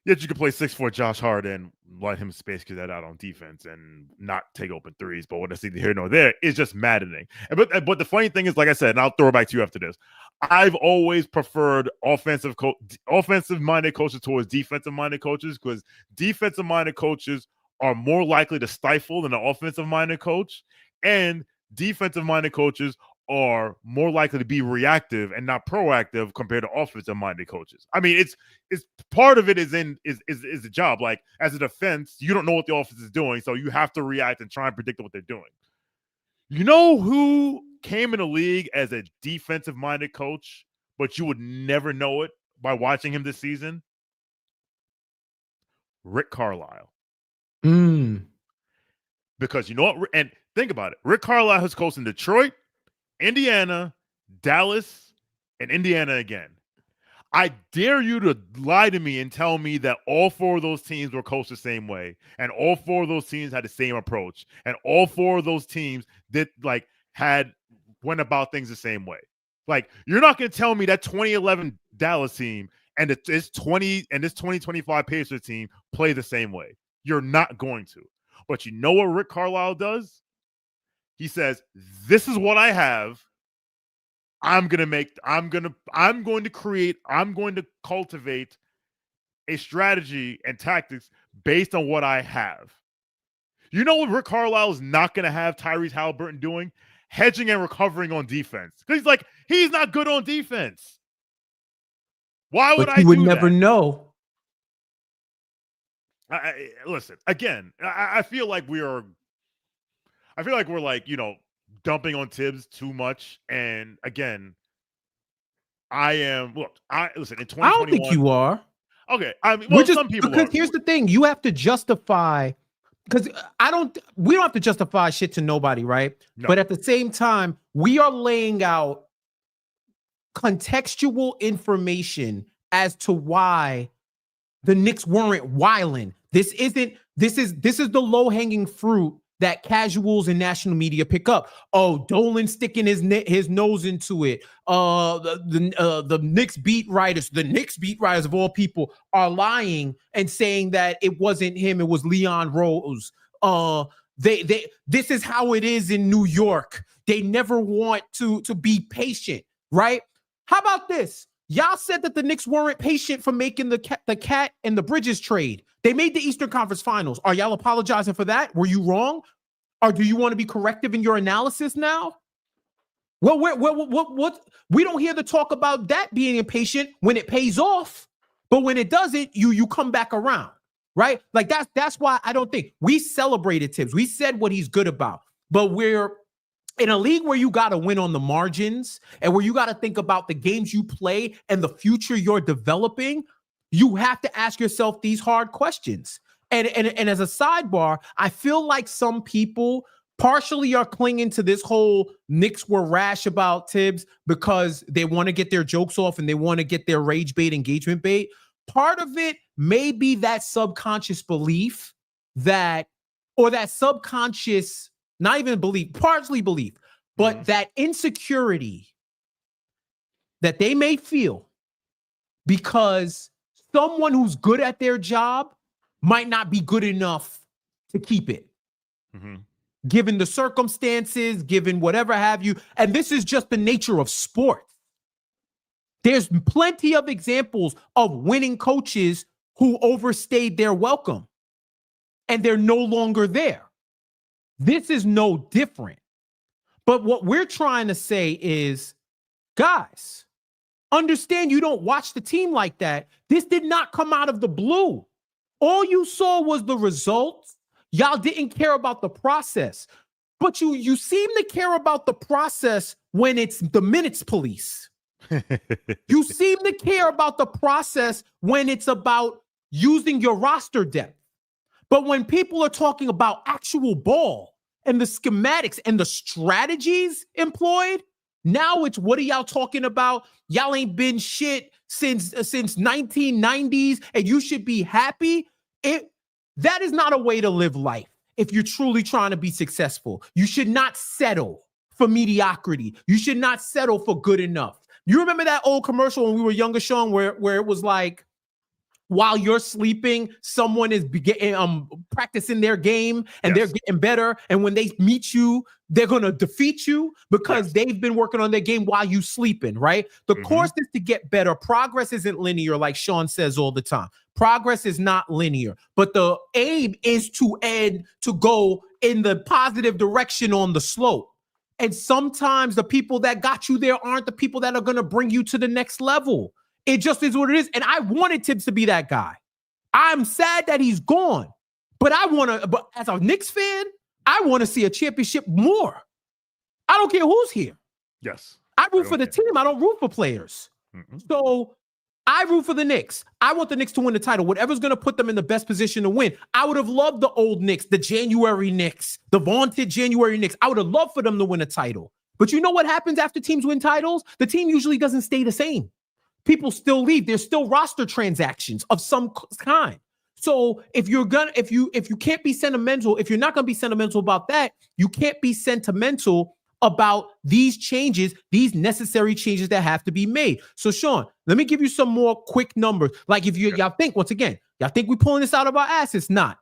yet you could play 6'4" Josh Hart and let him space that out on defense and not take open threes. But what I see here nor there is just maddening. But the funny thing is, like I said, and I'll throw it back to you after this, I've always preferred offensive-minded coaches towards defensive-minded coaches because defensive-minded coaches are more likely to stifle than an offensive-minded coach, and defensive-minded coaches are more likely to be reactive and not proactive compared to offensive-minded coaches. I mean, it's part of it is the job. Like, as a defense, you don't know what the offense is doing, so you have to react and try and predict what they're doing. You know who came in the league as a defensive-minded coach, but you would never know it by watching him this season? Rick Carlisle. Because you know what? And think about it. Rick Carlisle has coached in Detroit, Indiana, Dallas, and Indiana again. I dare you to lie to me and tell me that all four of those teams were coached the same way, and all four of those teams had the same approach, and all four of those teams went about things the same way. Like, you're not going to tell me that 2011 Dallas team and this 2025 Pacers team play the same way. You're not going to. But you know what Rick Carlisle does? He says, "This is what I have. I'm going to cultivate a strategy and tactics based on what I have." You know what Rick Carlisle is not going to have Tyrese Halliburton doing? Hedging and recovering on defense. Because he's not good on defense. Why would I do that? You would never know. Listen, again, I feel like we're dumping on Thibs too much. And again, listen, in 2021. I don't think you are. Okay. I mean, some people because are. Here's the thing. You have to justify, because we don't have to justify shit to nobody, right? No. But at the same time, we are laying out contextual information as to why the Knicks weren't wilding. This is the low-hanging fruit that casuals and national media pick up. Oh, Dolan sticking his nose into it. The Knicks beat writers of all people are lying and saying that it wasn't him, it was Leon Rose. This is how it is in New York. They never want to be patient, right? How about this? Y'all said that the Knicks weren't patient for making the Cat and the Bridges trade. They made the Eastern Conference Finals. Are y'all apologizing for that? Were you wrong? Or do you want to be corrective in your analysis now? Well, what? We don't hear the talk about that being impatient when it pays off, but when it doesn't, you come back around, right? Like that's why I don't think we celebrated Thibs. We said what he's good about, but we're in a league where you got to win on the margins and where you got to think about the games you play and the future you're developing. You have to ask yourself these hard questions. And as a sidebar, I feel like some people partially are clinging to this whole Knicks were rash about Thibs because they want to get their jokes off and they want to get their rage bait, engagement bait. Part of it may be that subconscious belief that subconscious, not even belief, partially belief, but that insecurity that they may feel because someone who's good at their job might not be good enough to keep it. Given the circumstances, given whatever have you. And this is just the nature of sports. There's plenty of examples of winning coaches who overstayed their welcome and they're no longer there. This is no different. But what we're trying to say is, guys, understand you don't watch the team like that. This did not come out of the blue. All you saw was the results. Y'all didn't care about the process. But you seem to care about the process when it's the minutes police. You seem to care about the process when it's about using your roster depth. But when people are talking about actual ball and the schematics and the strategies employed, now it's what are y'all talking about? Y'all ain't been shit since 1990s and you should be happy. That is not a way to live life. if you're truly trying to be successful. You should not settle for mediocrity. You should not settle for good enough. You remember that old commercial when we were younger, Sean, where it was like, while you're sleeping, someone is practicing their game and they're getting better. And when they meet you, they're going to defeat you because they've been working on their game while you sleeping, right? The course is to get better. Progress isn't linear, like Sean says all the time. Progress is not linear, but the aim is to go in the positive direction on the slope. And sometimes the people that got you there aren't the people that are going to bring you to the next level. It just is what it is. And I wanted Thibs to be that guy. I'm sad that he's gone. But as a Knicks fan, I want to see a championship more. I don't care who's here. Yes. I root for the team. I don't root for players. So I root for the Knicks. I want the Knicks to win the title. Whatever's going to put them in the best position to win. I would have loved the old Knicks, the January Knicks, the vaunted January Knicks. I would have loved for them to win a title. But you know what happens after teams win titles? The team usually doesn't stay the same. People still leave. There's still roster transactions of some kind. So if you can't be sentimental, if you're not going to be sentimental about that, you can't be sentimental about these changes, these necessary changes that have to be made. So Sean, let me give you some more quick numbers. Like if y'all think, once again, y'all think we're pulling this out of our ass, it's not.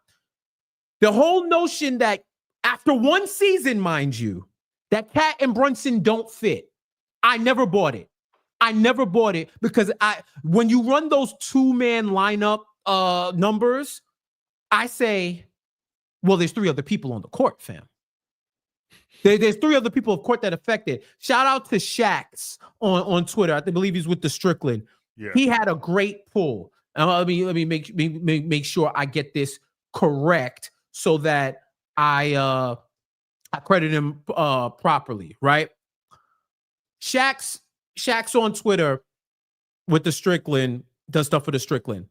The whole notion that after one season, mind you, that Cat and Brunson don't fit. I never bought it. Because when you run those two-man lineup numbers, I say, well, there's three other people on the court, fam. There's three other people of court that affected. Shout out to Shax on Twitter. I believe he's with the Strickland. Yeah. He had a great pull. Let me make sure I get this correct so that I credit him properly, right? Shax on Twitter with the Strickland, does stuff for the Strickland.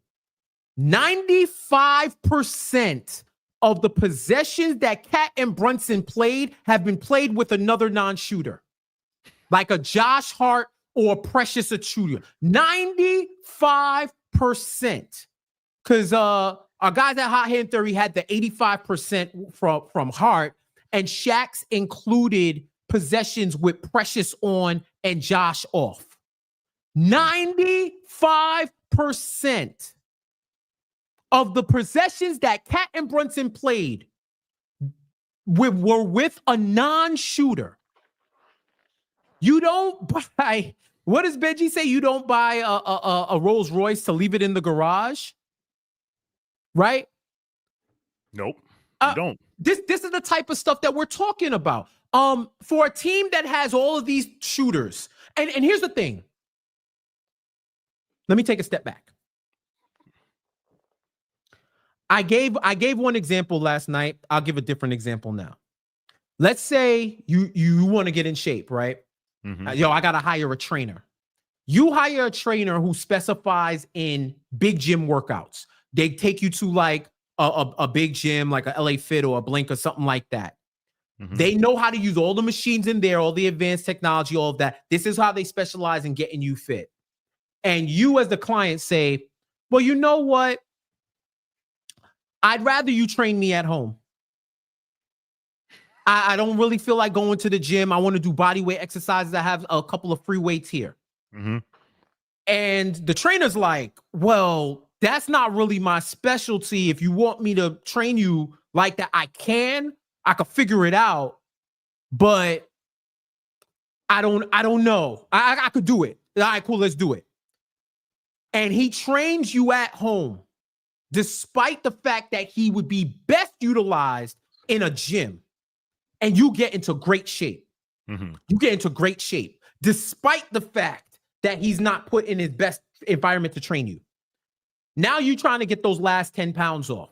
95% of the possessions that Cat and Brunson played have been played with another non-shooter, like a Josh Hart or Precious Achulia. 95%. Because our guys at Hot Hand Theory had the 85% from Hart, and Shax included possessions with Precious on and Josh off. 95% of the possessions that Cat and Brunson played were with a non-shooter. You don't buy, what does Benji say? You don't buy a Rolls Royce to leave it in the garage, right? Nope, you don't. This is the type of stuff that we're talking about. For a team that has all of these shooters, and here's the thing. Let me take a step back. I gave one example last night. I'll give a different example now. Let's say you want to get in shape, right? I got to hire a trainer. You hire a trainer who specifies in big gym workouts. They take you to like a big gym, like a LA Fit or a Blink or something like that. They know how to use all the machines in there, all the advanced technology, all of that. This is how they specialize in getting you fit. And you as the client say, well, you know what? I'd rather you train me at home. I don't really feel like going to the gym. I want to do body weight exercises. I have a couple of free weights here. And the trainer's like, well, that's not really my specialty. If you want me to train you like that, I could figure it out, but I don't know. I could do it. All right, cool, let's do it. And he trains you at home, despite the fact that he would be best utilized in a gym. And you get into great shape. You get into great shape, despite the fact that he's not put in his best environment to train you. Now you're trying to get those last 10 pounds off.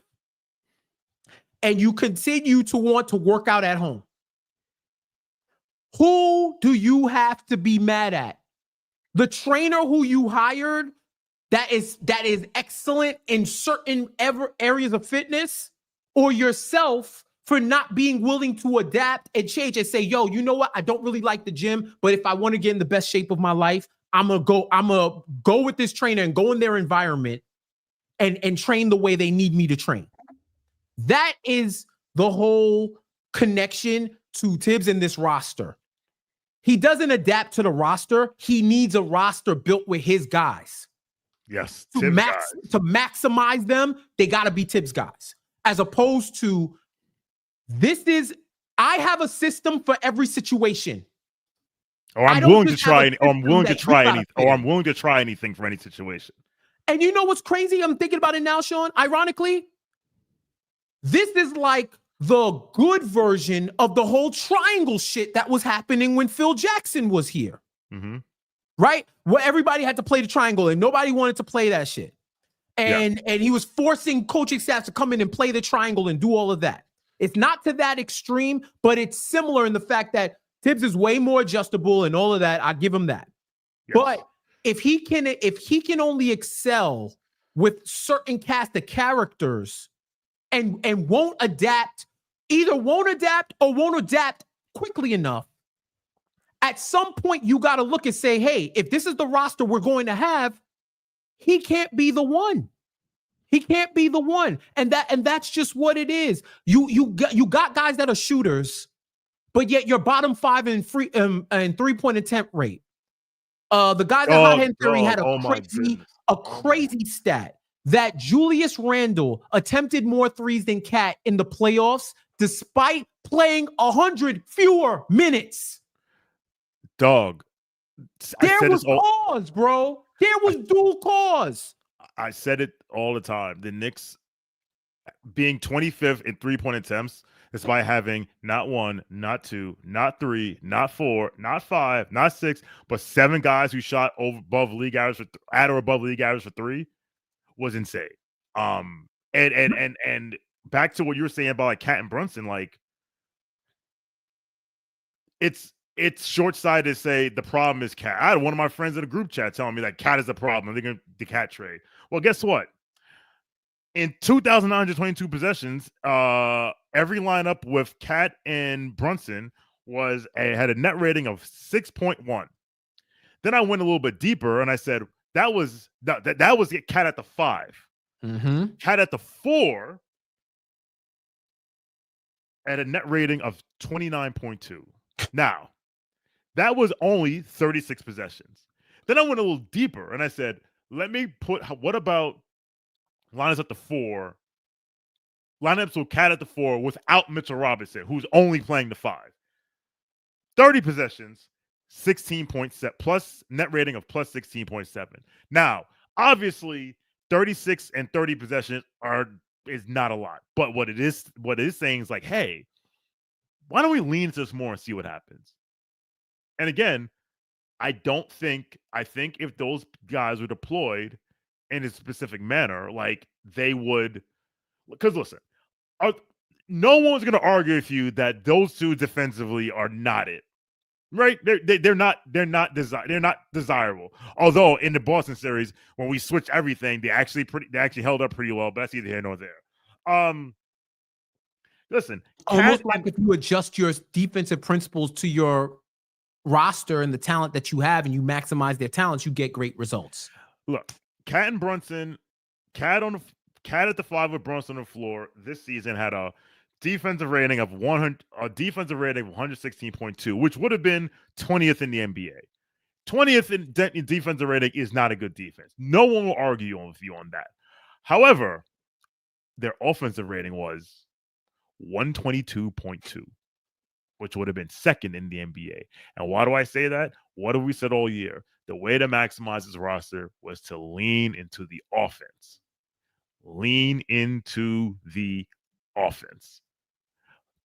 And you continue to want to work out at home. Who do you have to be mad at? The trainer who you hired that is excellent in certain areas of fitness, or yourself for not being willing to adapt and change and say, yo, you know what? I don't really like the gym, but if I want to get in the best shape of my life, I'm gonna go with this trainer and go in their environment and train the way they need me to train. That is the whole connection to Thibs and this roster. He doesn't adapt to the roster. He needs a roster built with his guys. Yes. To maximize them, they got to be Thibs guys. As opposed to, I have a system for every situation. Or I'm willing to try anything for any situation. And you know what's crazy? I'm thinking about it now, Sean. Ironically, this is like the good version of the whole triangle shit that was happening when Phil Jackson was here. Mm-hmm. Right? Where everybody had to play the triangle and nobody wanted to play that shit. And he was forcing coaching staff to come in and play the triangle and do all of that. It's not to that extreme, but it's similar in the fact that Thibs is way more adjustable and all of that. I give him that. Yes. But if he can only excel with certain cast of characters and won't adapt or won't adapt quickly enough, at some point you got to look and say, hey, if this is the roster we're going to have, he can't be the one. He can't be the one. And that's just what it is. You got guys that are shooters, but yet your bottom 5 in 3-point attempt rate. The guy that Hot Hand Theory had a crazy stat that Julius Randle attempted more threes than Cat in the playoffs, despite playing 100 fewer minutes. Dog. There was cause, bro. There was dual cause. I said it all the time. The Knicks being 25th in 3-point attempts, despite having not 1, not 2, not 3, not 4, not 5, not 6, but 7 guys who shot above league average at or above league average for 3, was insane. And back to what you were saying about like Cat and Brunson, like it's short-sighted to say the problem is Cat. I had one of my friends in a group chat telling me that Cat is the problem. They're going to the Cat trade. Well, guess what? In 2,922 possessions, every lineup with Cat and Brunson had a net rating of 6.1. Then I went a little bit deeper and I said that was Cat at the 5. Mm-hmm. Cat at the 4 at a net rating of 29.2. Now, that was only 36 possessions. Then I went a little deeper and I said, what about lineups at the 4? Lineups with Cat at the 4 without Mitchell Robinson, who's only playing the 5. 30 possessions, 16.7 plus net rating of plus 16.7. Now, obviously, 36 and 30 possessions is not a lot. But what it is saying is like, hey, why don't we lean into this more and see what happens? And again, I think if those guys were deployed in a specific manner, like they would, because listen, no one's going to argue with you that those two defensively are not it, right? They're not desirable. Although in the Boston series, when we switched everything, they actually held up pretty well. But that's neither here nor there. Listen, almost like if you adjust your defensive principles to your roster and the talent that you have and you maximize their talents, you get great results. Look, Cat and Brunson, Cat at the 5 with Brunson on the floor this season had a defensive rating of 116.2, which would have been 20th in the NBA. 20th in defensive rating is not a good defense. No one will argue with you on that. However, their offensive rating was 122.2. which would have been second in the NBA. And why do I say that? What have we said all year? The way to maximize this roster was to lean into the offense. Lean into the offense.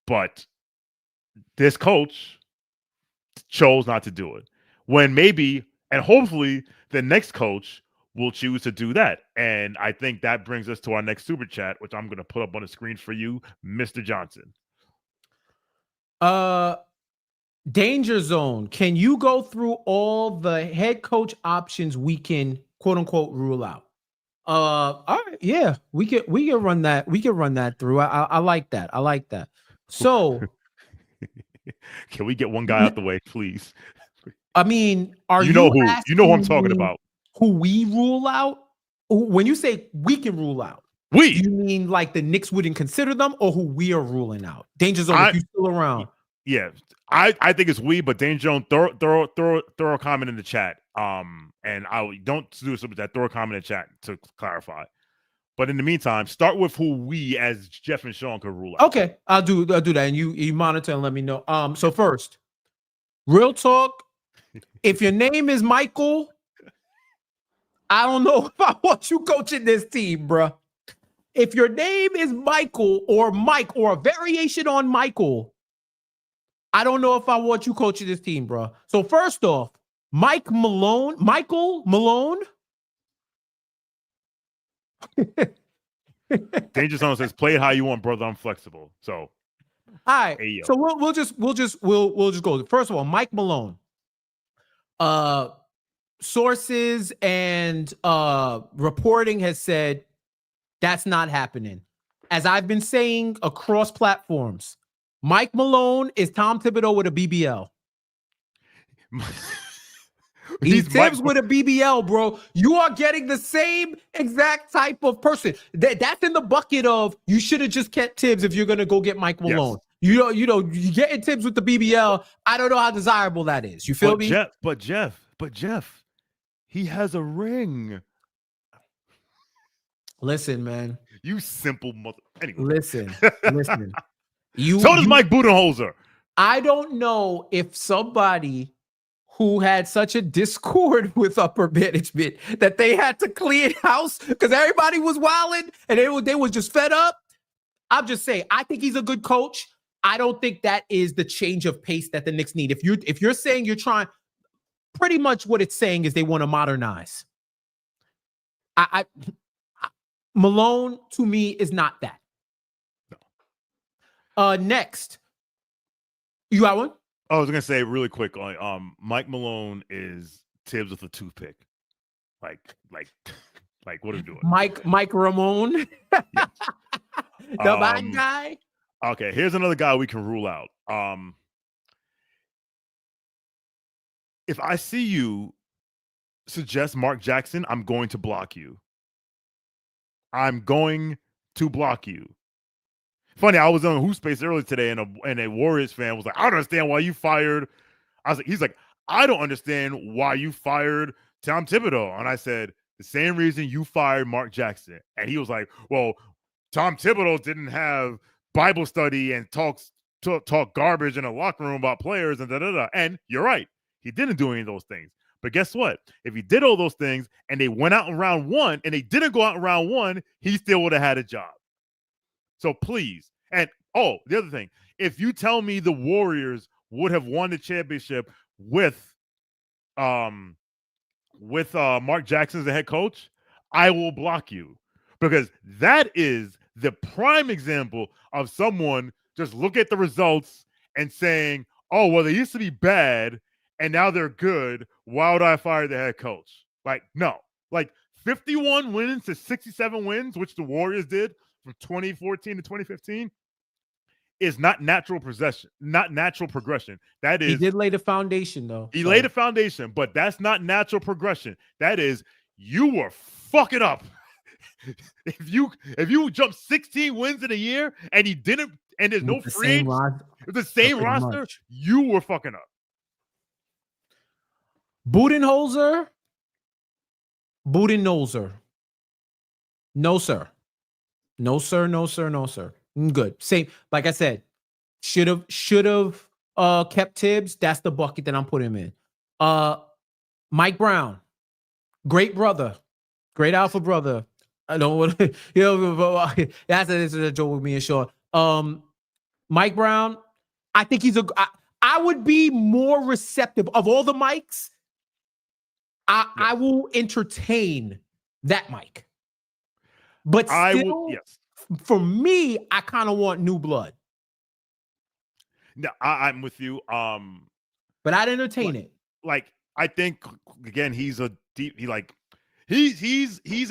But this coach chose not to do it. When maybe, and hopefully, the next coach will choose to do that. And I think that brings us to our next super chat, which I'm going to put up on the screen for you, Mr. Johnson. Danger Zone. Can you go through all the head coach options we can quote unquote rule out? All right, yeah, we can run that. We can run that through. I like that. I like that. So, can we get one guy out the way, please? I mean, you know who I'm talking about? Who we rule out? When you say we can rule out, Do you mean like the Knicks wouldn't consider them, or who we are ruling out? Danger Zone, if you still around. Yeah, I think it's we, but Danger Zone, throw a comment in the chat. And I don't do something that. Throw a comment in the chat to clarify. But in the meantime, start with who we as Jeff and Sean could rule out. Okay, I'll do that, and you monitor and let me know. So first, real talk. If your name is Michael, I don't know if I want you coaching this team, bro. If your name is Michael or Mike or a variation on Michael, I don't know if I want you coaching this team, bro. So first off, Michael Malone. Danger Zone says, "Play it how you want, brother. I'm flexible." So, all right. hey, so we'll just go. First of all, Mike Malone. Sources and reporting has said that's not happening. As I've been saying across platforms, Mike Malone is Tom Thibodeau with a BBL. He's Thibs with a BBL, bro. You are getting the same exact type of person. That's in the bucket of you should have just kept Thibs if you're gonna go get Mike Malone. Yes. You getting Thibs with the BBL. I don't know how desirable that is. You feel me? But Jeff, he has a ring. Listen, man. You simple mother. Anyway. Listen. So does Mike Budenholzer. I don't know if somebody who had such a discord with upper management that they had to clean house because everybody was wilding and they was just fed up. I'm just saying, I think he's a good coach. I don't think that is the change of pace that the Knicks need. If you're saying you're trying, pretty much what it's saying is they want to modernize. Malone to me is not that. No. Next, you got one? I was gonna say really quick. Mike Malone is Thibs with a toothpick. Like, what are we doing? Mike Ramone, yes. The bad guy. Okay, here's another guy we can rule out. If I see you suggest Mark Jackson, I'm going to block you. I'm going to block you. Funny, I was on Hoop Space earlier today, and a Warriors fan was like, "I don't understand why you fired." He's like, "I don't understand why you fired Tom Thibodeau." And I said, "The same reason you fired Mark Jackson." And he was like, "Well, Tom Thibodeau didn't have Bible study and talk garbage in a locker room about players and da-da-da." And you're right. He didn't do any of those things. But guess what? If he did all those things and they went out in round one and they didn't go out in round one, he still would have had a job. So please. And the other thing, if you tell me the Warriors would have won the championship with Mark Jackson as the head coach, I will block you. Because that is the prime example of someone just look at the results and saying, "Oh, well, they used to be bad and now they're good. Why would I fire the head coach?" Like, no. Like 51 wins to 67 wins, which the Warriors did from 2014 to 2015, is not natural progression. That is, he did lay the foundation, though. He laid the foundation, but that's not natural progression. That is, you were fucking up. If you jump 16 wins in a year and you didn't, and there's no free agents, the same roster, you were fucking up. Budenholzer. No, sir. Good. Same. Like I said, should have kept Thibs. That's the bucket that I'm putting him in. Mike Brown, great brother, great alpha brother. I don't want to, that's a joke with me and Sean. Mike Brown, I think I would be more receptive of all the Mikes. I will entertain that Mike. But still, for me, I kind of want new blood. No, I'm with you. But I'd entertain it. Like, I think again, he's a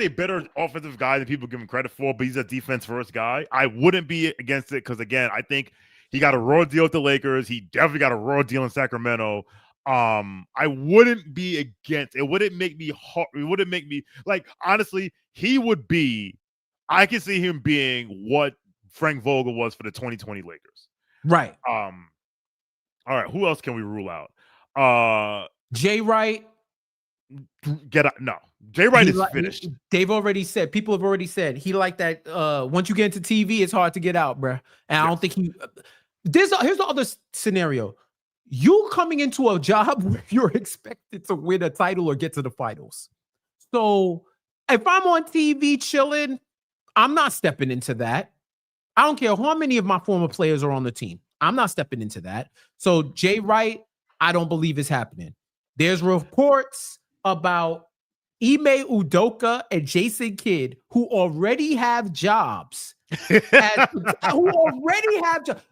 better offensive guy than people give him credit for, but he's a defense first guy. I wouldn't be against it because again, I think he got a raw deal with the Lakers. He definitely got a raw deal in Sacramento. I wouldn't be against it. Wouldn't make me hard. It wouldn't make me like, honestly, he would be I can see him being what Frank Vogel was for the 2020 Lakers. Right. All right. Who else can we rule out? Jay Wright. Get out. No. Jay Wright is finished. People have already said he like that. Once you get into TV, it's hard to get out, bro. And I don't think he. Here's the other scenario. You coming into a job where you're expected to win a title or get to the finals. So if I'm on TV chilling, I'm not stepping into that. I don't care how many of my former players are on the team. I'm not stepping into that. So Jay Wright, I don't believe is happening. There's reports about Ime Udoka and Jason Kidd who already have jobs.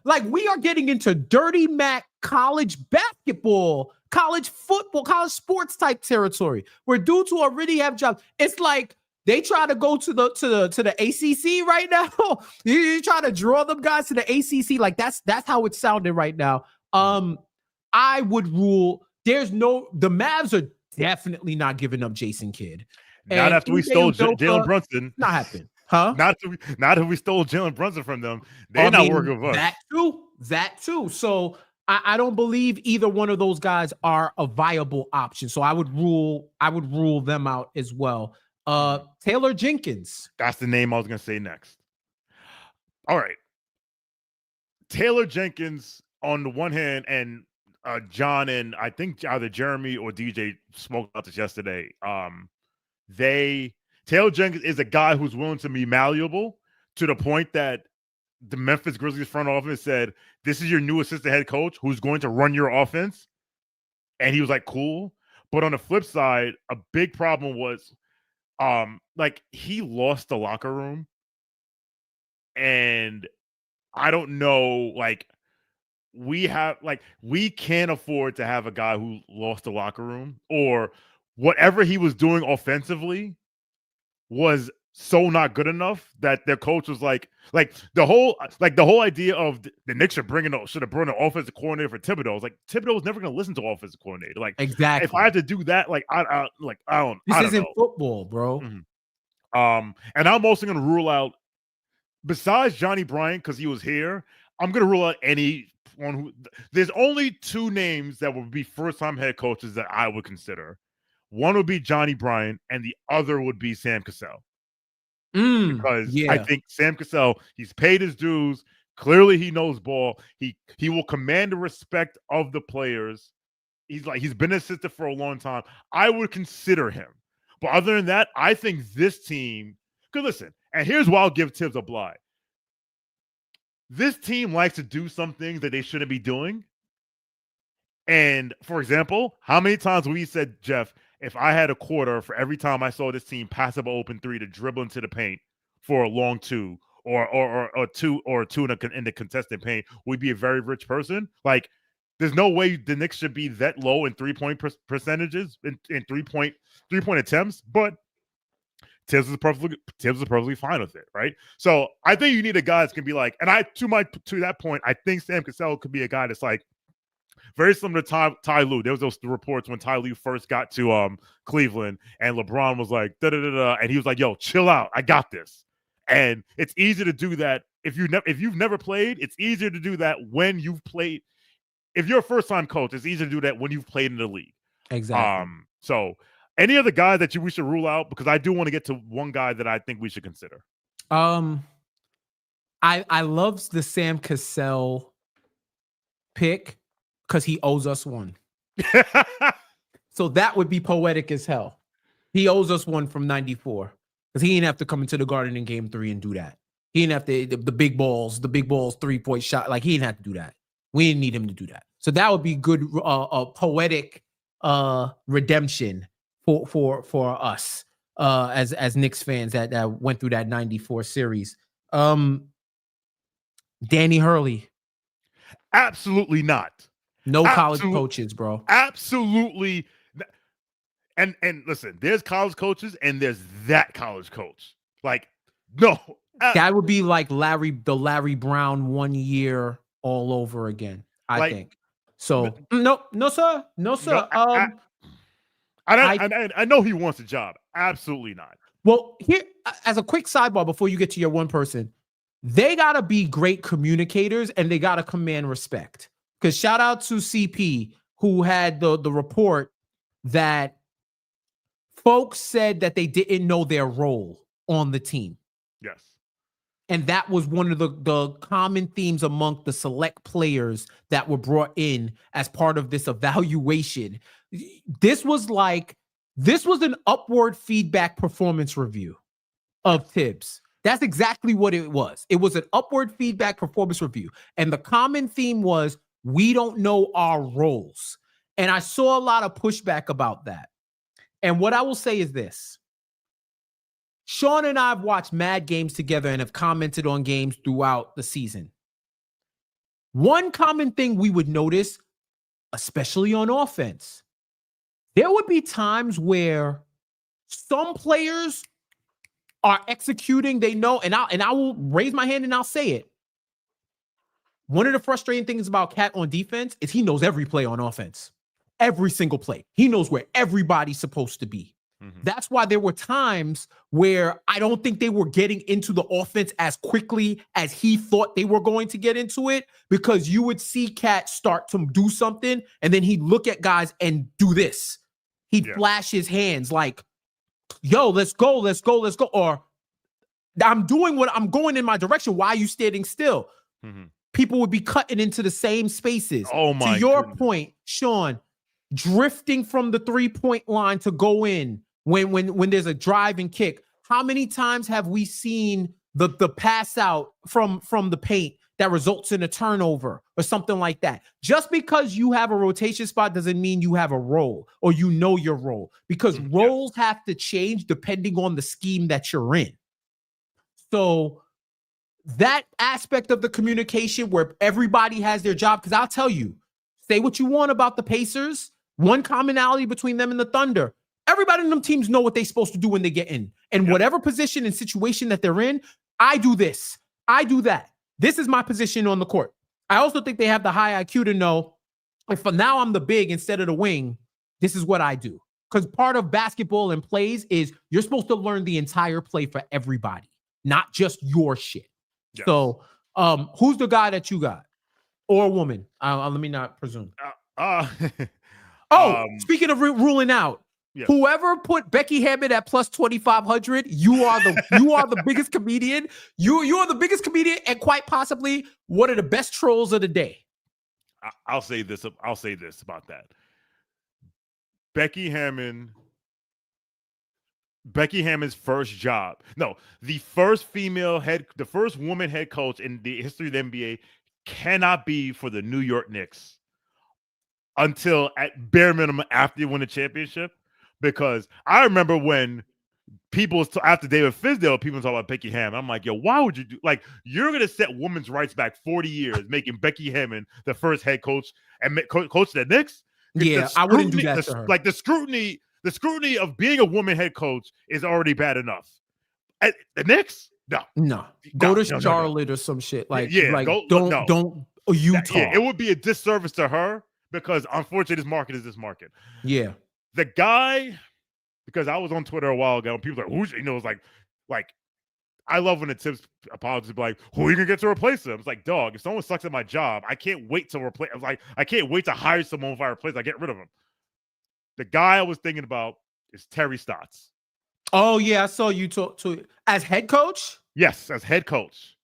Like, we are getting into dirty Mac college basketball, college football, college sports type territory where dudes who already have jobs. It's like they try to go to the ACC right now. You try to draw them guys to the ACC. Like that's how it's sounding right now. I would rule the Mavs are definitely not giving up Jason Kidd. Not after we stole Jalen Brunson. Not happening. Huh? Not if we stole Jalen Brunson from them. They're not working with us. That too. So I don't believe either one of those guys are a viable option. So I would rule them out as well. Taylor Jenkins. That's the name I was gonna say next. All right. Taylor Jenkins on the one hand, and John and I think either Jeremy or DJ spoke about this yesterday. Taylor Jenkins is a guy who's willing to be malleable to the point that the Memphis Grizzlies front office said, "This is your new assistant head coach who's going to run your offense." And he was like, cool. But on the flip side, a big problem was like he lost the locker room. And I don't know, like we can't afford to have a guy who lost the locker room, or whatever he was doing offensively was so not good enough that their coach was like the whole idea of the Knicks should have brought an offensive coordinator for Thibodeau. It's like Thibodeau was never going to listen to offensive coordinator. Like exactly. If I had to do that, I don't. This isn't know. football, bro. Mm-hmm. And I'm also going to rule out, besides Johnny Bryant because he was here, I'm going to rule out anyone who. There's only two names that would be first-time head coaches that I would consider. One would be Johnny Bryant, and the other would be Sam Cassell. Because I think Sam Cassell, he's paid his dues. Clearly, he knows ball. He will command the respect of the players. He's been an assistant for a long time. I would consider him. But other than that, I think this team. Because listen, and here's why I'll give Thibs a blight. This team likes to do some things that they shouldn't be doing. And for example, how many times we said, Jeff, if I had a quarter for every time I saw this team pass up an open three to dribble into the paint for a long two or two in the contested paint, we'd be a very rich person. Like, there's no way the Knicks should be that low in 3-point percentages in 3-point attempts, but Thibs is perfectly fine with it, right? So I think you need a guy that can be like, and to that point, I think Sam Cassell could be a guy that's like, very similar to Ty Lue. There was those reports when Ty Lue first got to Cleveland, and LeBron was like, da-da-da-da, and he was like, yo, chill out. I got this. And it's easy to do that. If you've never played, it's easier to do that when you've played. If you're a first-time coach, it's easier to do that when you've played in the league. Exactly. So any other guys that we should rule out? Because I do want to get to one guy that I think we should consider. I love the Sam Cassell pick, because he owes us one. So that would be poetic as hell. He owes us one from 94. Because he didn't have to come into the Garden in game 3 and do that. He didn't have to, the big balls 3-point shot. Like, he didn't have to do that. We didn't need him to do that. So that would be good, poetic redemption for us as Knicks fans that went through that 94 series. Danny Hurley. Absolutely not. No college coaches, bro. Absolutely. And listen, there's college coaches and there's that college coach. Like, no. That would be like the Larry Brown 1 year all over again, I think. So no, sir. I know he wants a job. Absolutely not. Well, here, as a quick sidebar before you get to your one person, they got to be great communicators and they got to command respect. Because shout out to CP, who had the report that folks said that they didn't know their role on the team. Yes. And that was one of the common themes among the select players that were brought in as part of this evaluation. This was an upward feedback performance review of Thibs. That's exactly what it was. It was an upward feedback performance review. And the common theme was, we don't know our roles. And I saw a lot of pushback about that. And what I will say is this. Sean and I have watched mad games together and have commented on games throughout the season. One common thing we would notice, especially on offense, there would be times where some players are executing, they know, and I will raise my hand and I'll say it. One of the frustrating things about Cat on defense is he knows every play on offense. Every single play. He knows where everybody's supposed to be. Mm-hmm. That's why there were times where I don't think they were getting into the offense as quickly as he thought they were going to get into it, because you would see Cat start to do something and then he'd look at guys and do this. He'd flash his hands like, yo, let's go. Or I'm going in my direction. Why are you standing still? Mm-hmm. People would be cutting into the same spaces. Oh my! To your point, Sean, drifting from the 3-point line to go in when there's a drive and kick. How many times have we seen the pass out from the paint that results in a turnover or something like that? Just because you have a rotation spot doesn't mean you have a role or you know your role, because roles have to change depending on the scheme that you're in. So that aspect of the communication where everybody has their job, because I'll tell you, say what you want about the Pacers, one commonality between them and the Thunder, everybody in them teams know what they're supposed to do when they get in. And whatever position and situation that they're in, I do this, I do that. This is my position on the court. I also think they have the high IQ to know, if now I'm the big instead of the wing, this is what I do. Because part of basketball and plays is you're supposed to learn the entire play for everybody, not just your shit. Yes. So who's the guy that you got? Or a woman? Let me not presume. Speaking of ruling out, whoever put Becky Hammond at plus 2,500, you are the biggest comedian. You are the biggest comedian, and quite possibly one of the best trolls of the day. I'll say this about that. Becky Hammond's first job. No, the first woman head coach in the history of the NBA cannot be for the New York Knicks until at bare minimum after you win the championship. Because I remember when people after David Fizdale, people talk about Becky Hammond. I'm like, yo, why would you do, like, you're going to set women's rights back 40 years, making Becky Hammond the first head coach and coach the Knicks? Yeah, I wouldn't do that to her. Like the scrutiny of being a woman head coach is already bad enough. At the Knicks? No. Go to Charlotte or some shit. Like, don't Utah. It would be a disservice to her, because unfortunately this market is this market. Yeah. The guy, because I was on Twitter a while ago and people were like, who's, it's like I love when the Thibs apologists be like, who are you gonna get to replace him? It's like, dog, if someone sucks at my job, I can't wait to replace. I can't wait to hire someone if I replace. I get rid of him. The guy I was thinking about is Terry Stotts. Oh yeah, I saw you talk to as head coach. Yes, as head coach.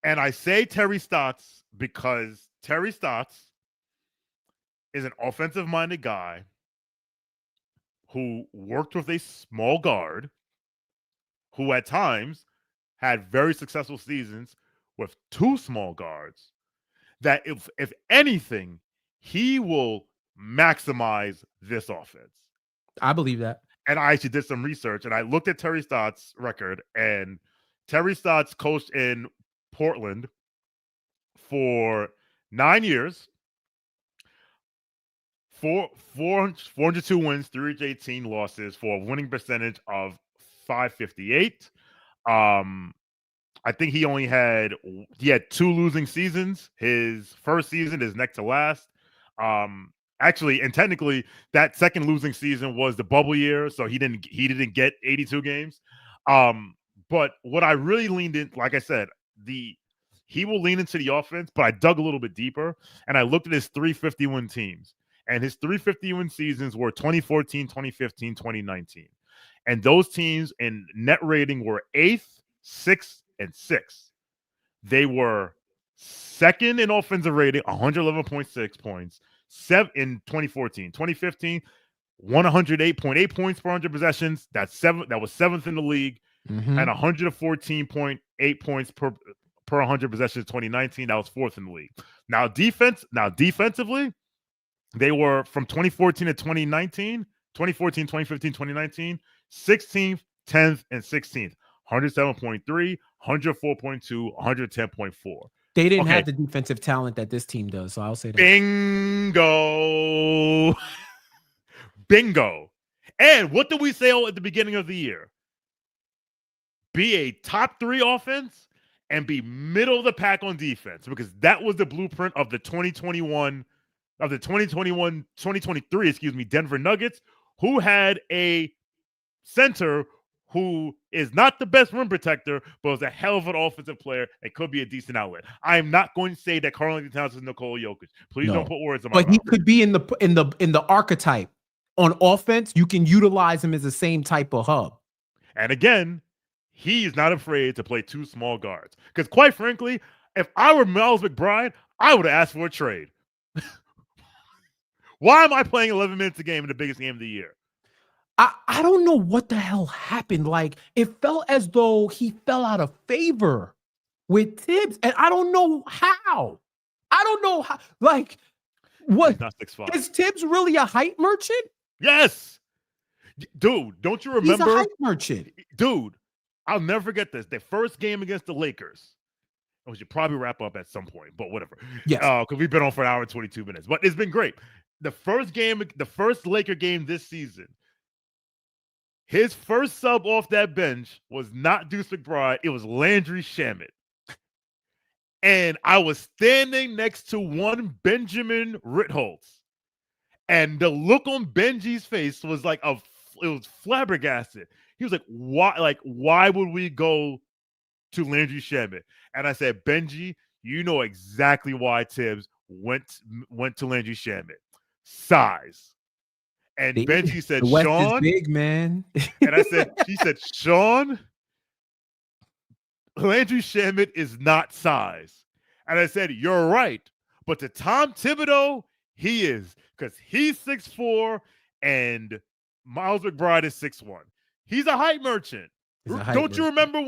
And I say Terry Stotts because Terry Stotts is an offensive-minded guy who worked with a small guard who at times had very successful seasons with two small guards, that if anything, he will maximize this offense. I believe that. And I actually did some research, and I looked at Terry Stotts' record, and Terry Stotts coached in Portland for 9 years, 402 wins, 318 losses, for a winning percentage of .558. I think he had 2 losing seasons. His first season is next to last. Actually, and technically, that second losing season was the bubble year, so he didn't get 82 games. But what I really leaned in, like I said, he will lean into the offense, but I dug a little bit deeper and I looked at his 350-win teams. And his 350-win seasons were 2014, 2015, 2019. And those teams in net rating were 8th, 6th, and 6th. They were second in offensive rating, 111.6 points, in 2014. 2015, 108.8 points per 100 possessions. That was 7th in the league, and 114.8 points per 100 possessions. 2019, that was 4th in the league. Now defensively, they were from 2014 to 2019, 2014, 2015, 2019, 16th, 10th, and 16th. 107.3, 104.2, 110.4. They didn't have the defensive talent that this team does, so I'll say that. Bingo. Bingo. And what did we say at the beginning of the year? Be a top 3 offense and be middle of the pack on defense, because that was the blueprint of the 2023, Denver Nuggets, who had a center who is not the best rim protector, but is a hell of an offensive player and could be a decent outlet. I am not going to say that Karl-Anthony Towns is Nikola Jokic. Please don't put words in my mouth. But he could be in the archetype. On offense, you can utilize him as the same type of hub. And again, he's not afraid to play 2 small guards. Because quite frankly, if I were Miles McBride, I would have asked for a trade. Why am I playing 11 minutes a game in the biggest game of the year? I don't know what the hell happened. Like, it felt as though he fell out of favor with Thibs, and I don't know how. Like, what? Is Thibs really a hype merchant? Yes. Dude, don't you remember? He's a hype merchant. Dude, I'll never forget this. The first game against the Lakers. We should probably wrap up at some point, but whatever. Yes. Because we've been on for an hour and 22 minutes. But it's been great. The first Laker game this season, his first sub off that bench was not Deuce McBride. It was Landry Shamet. And I was standing next to one Benjamin Ritholtz. And the look on Benji's face was like it was flabbergasted. He was like, why would we go to Landry Shamet? And I said, Benji, you know exactly why Thibs went to Landry Shamet. Size. And Benji said, the West Sean, is big, man. And he said, Sean, Landry Shamet is not size. And I said, you're right. But to Tom Thibodeau, he is, because he's 6'4" and Miles McBride is 6'1". He's a hype merchant. Don't you remember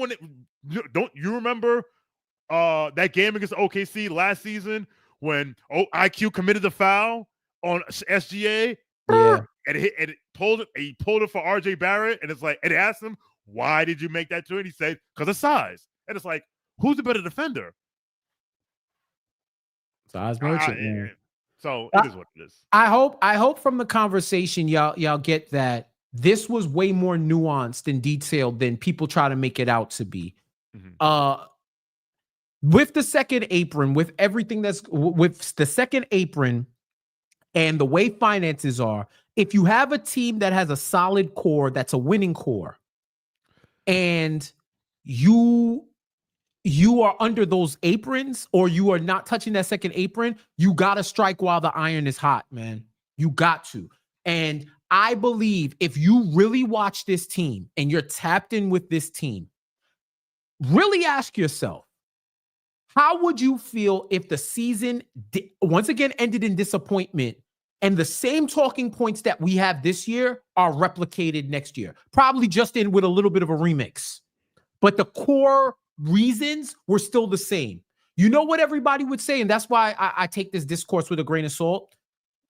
that game against OKC last season when IQ committed the foul on SGA? Yeah. And he pulled it for RJ Barrett, and it's like, and asked him, why did you make that to him? And he said, because of size. And it's like, who's the better defender? Size merchant, man. So it is what it is. I hope from the conversation y'all get that this was way more nuanced and detailed than people try to make it out to be. Mm-hmm. With the second apron, with everything with the second apron and the way finances are, if you have a team that has a solid core, that's a winning core, and you are under those aprons, or you are not touching that second apron, you got to strike while the iron is hot, man. You got to. And I believe if you really watch this team and you're tapped in with this team, really ask yourself, how would you feel if the season once again ended in disappointment and the same talking points that we have this year are replicated next year? Probably just in with a little bit of a remix. But the core reasons were still the same. You know what everybody would say, and that's why I take this discourse with a grain of salt.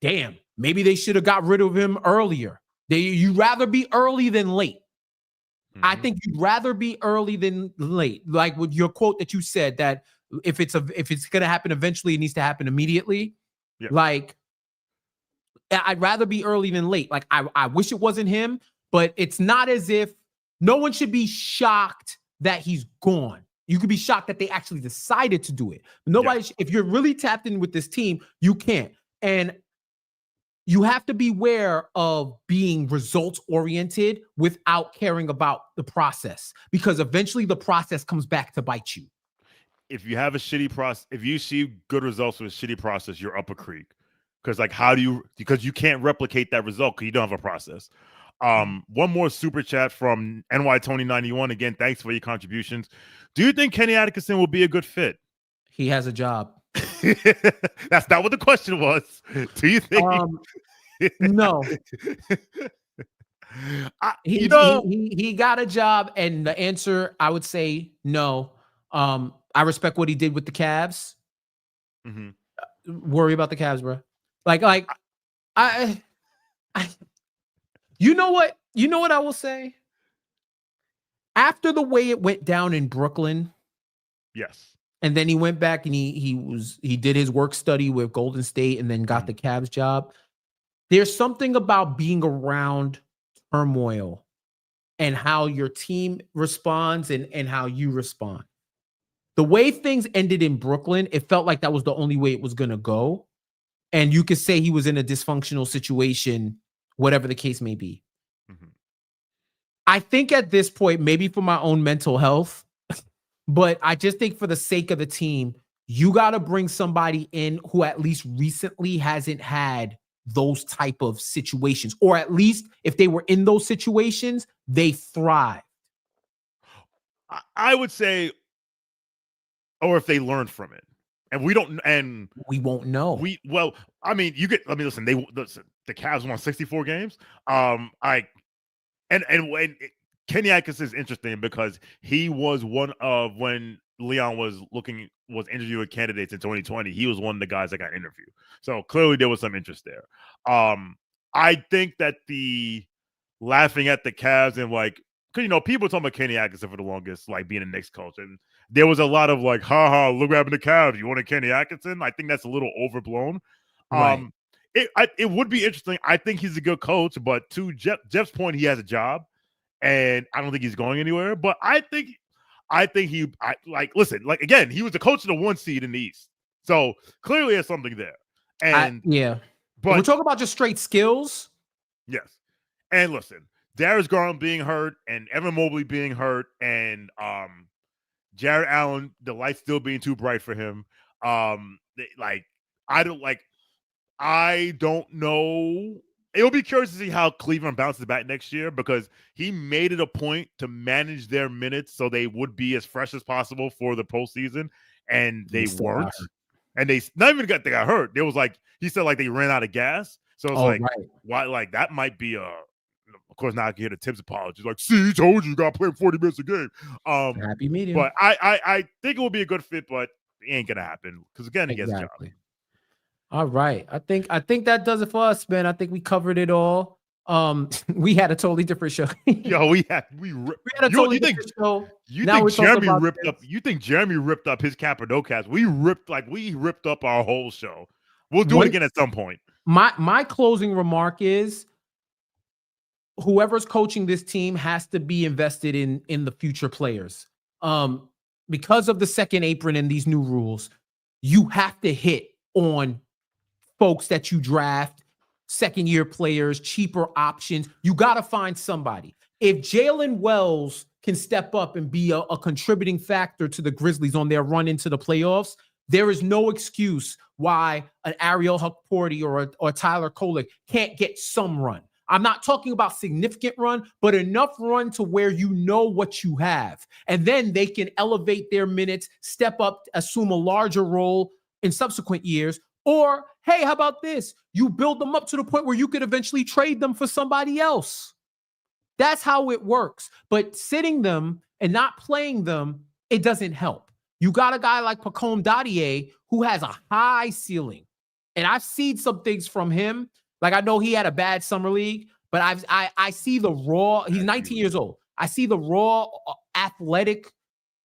Damn, maybe they should have got rid of him earlier. You'd rather be early than late. Mm-hmm. I think you'd rather be early than late. Like with your quote that you said, that if it's going to happen eventually, it needs to happen immediately. Yeah. Like, I'd rather be early than late. Like, I wish it wasn't him, but it's not as if no one should be shocked that he's gone. You could be shocked that they actually decided to do it. Nobody, if you're really tapped in with this team, you can't. And you have to beware of being results oriented without caring about the process, because eventually the process comes back to bite you. If you have a shitty process, if you see good results with a shitty process, you're up a creek. Because because you can't replicate that result because you don't have a process. One more super chat from NY Tony 91. Again, thanks for your contributions. Do you think Kenny Atkinson will be a good fit? He has a job. That's not what the question was. Do you think? No. He got a job, and the answer, I would say no. I respect what he did with the Cavs. Worry about the Cavs, bro. You know what I will say? After the way it went down in Brooklyn, yes. And then he went back and he did his work study with Golden State and then got the Cavs job. There's something about being around turmoil and how your team responds and how you respond. The way things ended in Brooklyn, it felt like that was the only way it was going to go. And you could say he was in a dysfunctional situation, whatever the case may be. I think at this point, maybe for my own mental health, but I just think for the sake of the team, you got to bring somebody in who at least recently hasn't had those type of situations, or at least if they were in those situations, they thrive. I would say, or if they learned from it, and we won't know. Listen, the Cavs won 64 games. And Kenny Atkinson is interesting because he was one of, when Leon was interviewing candidates in 2020, he was one of the guys that got interviewed. So clearly there was some interest there. I think that the laughing at the Cavs and because people talking about Kenny Atkinson for the longest, being a Knicks coach, and there was a lot of haha, look what happened to Cavs. You wanted Kenny Atkinson? I think that's a little overblown. Right. It would be interesting. I think he's a good coach, but to Jeff's point, he has a job, and I don't think he's going anywhere. But I think again, he was the coach of the 1 seed in the East, so clearly there's something there. And but we're talking about just straight skills. Yes, and listen, Darius Garland being hurt, and Evan Mobley being hurt, and Jared Allen, the light still being too bright for him. I don't know. It'll be curious to see how Cleveland bounces back next year, because he made it a point to manage their minutes so they would be as fresh as possible for the postseason, and they weren't. And they not even they got hurt. There was he said they ran out of gas. So it's why that might be a. Of course, now I can hear the Thibs apologies. See, told you got to play 40 minutes a game. Happy medium. But I think it will be a good fit, but it ain't gonna happen because again, he gets a job. All right. I think that does it for us, man. I think we covered it all. We had a totally different show. Yo, we had a totally different show. You think Jeremy ripped up his cap or no caps? We ripped up our whole show. We'll do it again at some point. My closing remark is, whoever's coaching this team has to be invested in the future players. Because of the second apron and these new rules, you have to hit on folks that you draft, second-year players, cheaper options. You got to find somebody. If Jalen Wells can step up and be a contributing factor to the Grizzlies on their run into the playoffs, there is no excuse why an Ariel Hukporti or Tyler Kolek can't get some run. I'm not talking about significant run, but enough run to where you know what you have. And then they can elevate their minutes, step up, assume a larger role in subsequent years. Or, hey, how about this? You build them up to the point where you could eventually trade them for somebody else. That's how it works. But sitting them and not playing them, it doesn't help. You got a guy like Pacome Dadier who has a high ceiling. And I've seen some things from him. I know he had a bad summer league, but I see the raw. He's 19 years old. I see the raw athletic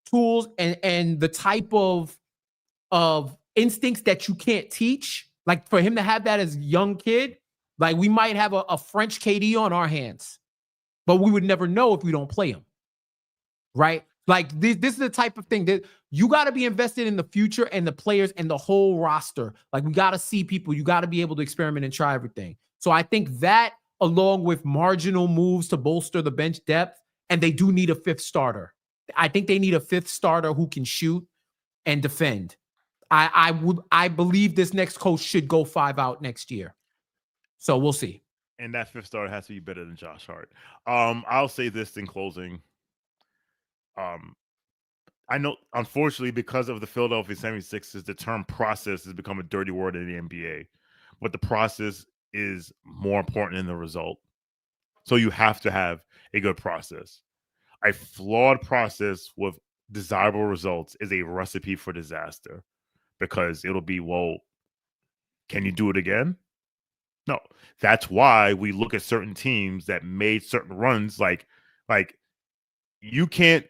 tools and the type of instincts that you can't teach. For him to have that as a young kid, we might have a French KD on our hands, but we would never know if we don't play him. Right? This is the type of thing that you got to be invested in the future and the players and the whole roster. We got to see people. You got to be able to experiment and try everything. So I think that, along with marginal moves to bolster the bench depth, and they do need a fifth starter. I think they need a fifth starter who can shoot and defend. I believe this next coach should go 5 out next year. So we'll see. And that fifth starter has to be better than Josh Hart. I'll say this in closing. I know, unfortunately, because of the Philadelphia 76ers, the term process has become a dirty word in the NBA. But the process is more important than the result. So you have to have a good process. A flawed process with desirable results is a recipe for disaster, because it'll be, well, can you do it again? No. That's why we look at certain teams that made certain runs. Like you can't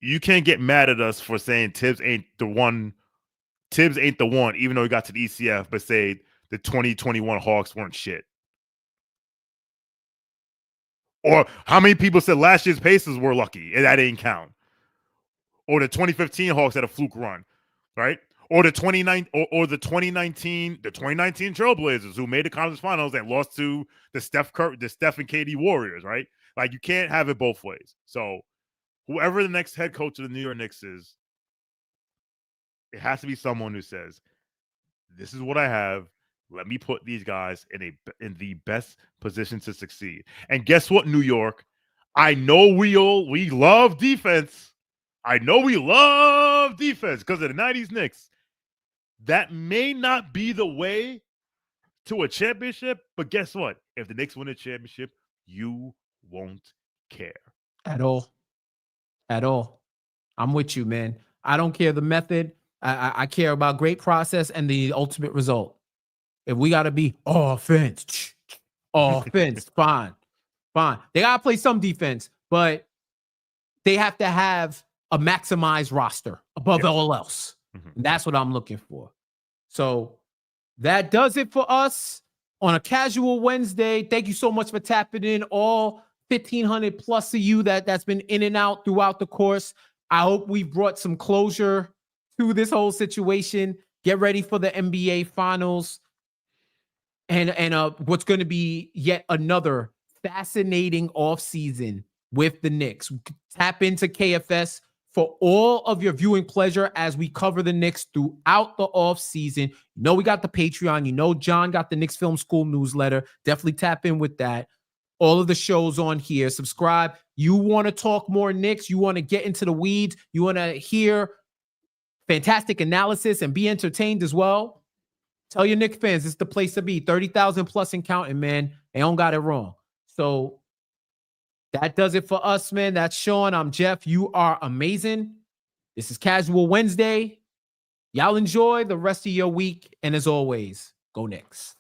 get mad at us for saying Thibs ain't the one. Thibs ain't the one, even though he got to the ECF, but say the 2021 Hawks weren't shit. Or how many people said last year's Pacers were lucky and that didn't count? Or the 2015 Hawks had a fluke run, right? Or the 2019 Trailblazers, who made the conference finals and lost to the Steph and KD Warriors, right? Like, you can't have it both ways. So whoever the next head coach of the New York Knicks is, it has to be someone who says, this is what I have. Let me put these guys in the best position to succeed. And guess what, New York? I know we love defense. I know we love defense because of the 90s Knicks. That may not be the way to a championship, but guess what? If the Knicks win a championship, you won't care. At all. I'm with you, man. I don't care the method. I care about great process and the ultimate result. If we got to be offense, fine. They got to play some defense, but they have to have a maximized roster above all else. And that's what I'm looking for. So that does it for us on a casual Wednesday. Thank you so much for tapping in, all 1,500 plus of you that's been in and out throughout the course. I hope we brought some closure to this whole situation. Get ready for the NBA Finals. And what's going to be yet another fascinating offseason with the Knicks. Tap into KFS for all of your viewing pleasure as we cover the Knicks throughout the offseason. You know, we got the Patreon. You know, John got the Knicks Film School newsletter. Definitely tap in with that. All of the shows on here. Subscribe. You want to talk more Knicks. You want to get into the weeds. You want to hear fantastic analysis and be entertained as well. Tell your Knicks fans, it's the place to be. 30,000 plus and counting, man. They don't got it wrong. So that does it for us, man. That's Sean. I'm Jeff. You are amazing. This is Casual Wednesday. Y'all enjoy the rest of your week. And as always, go Knicks.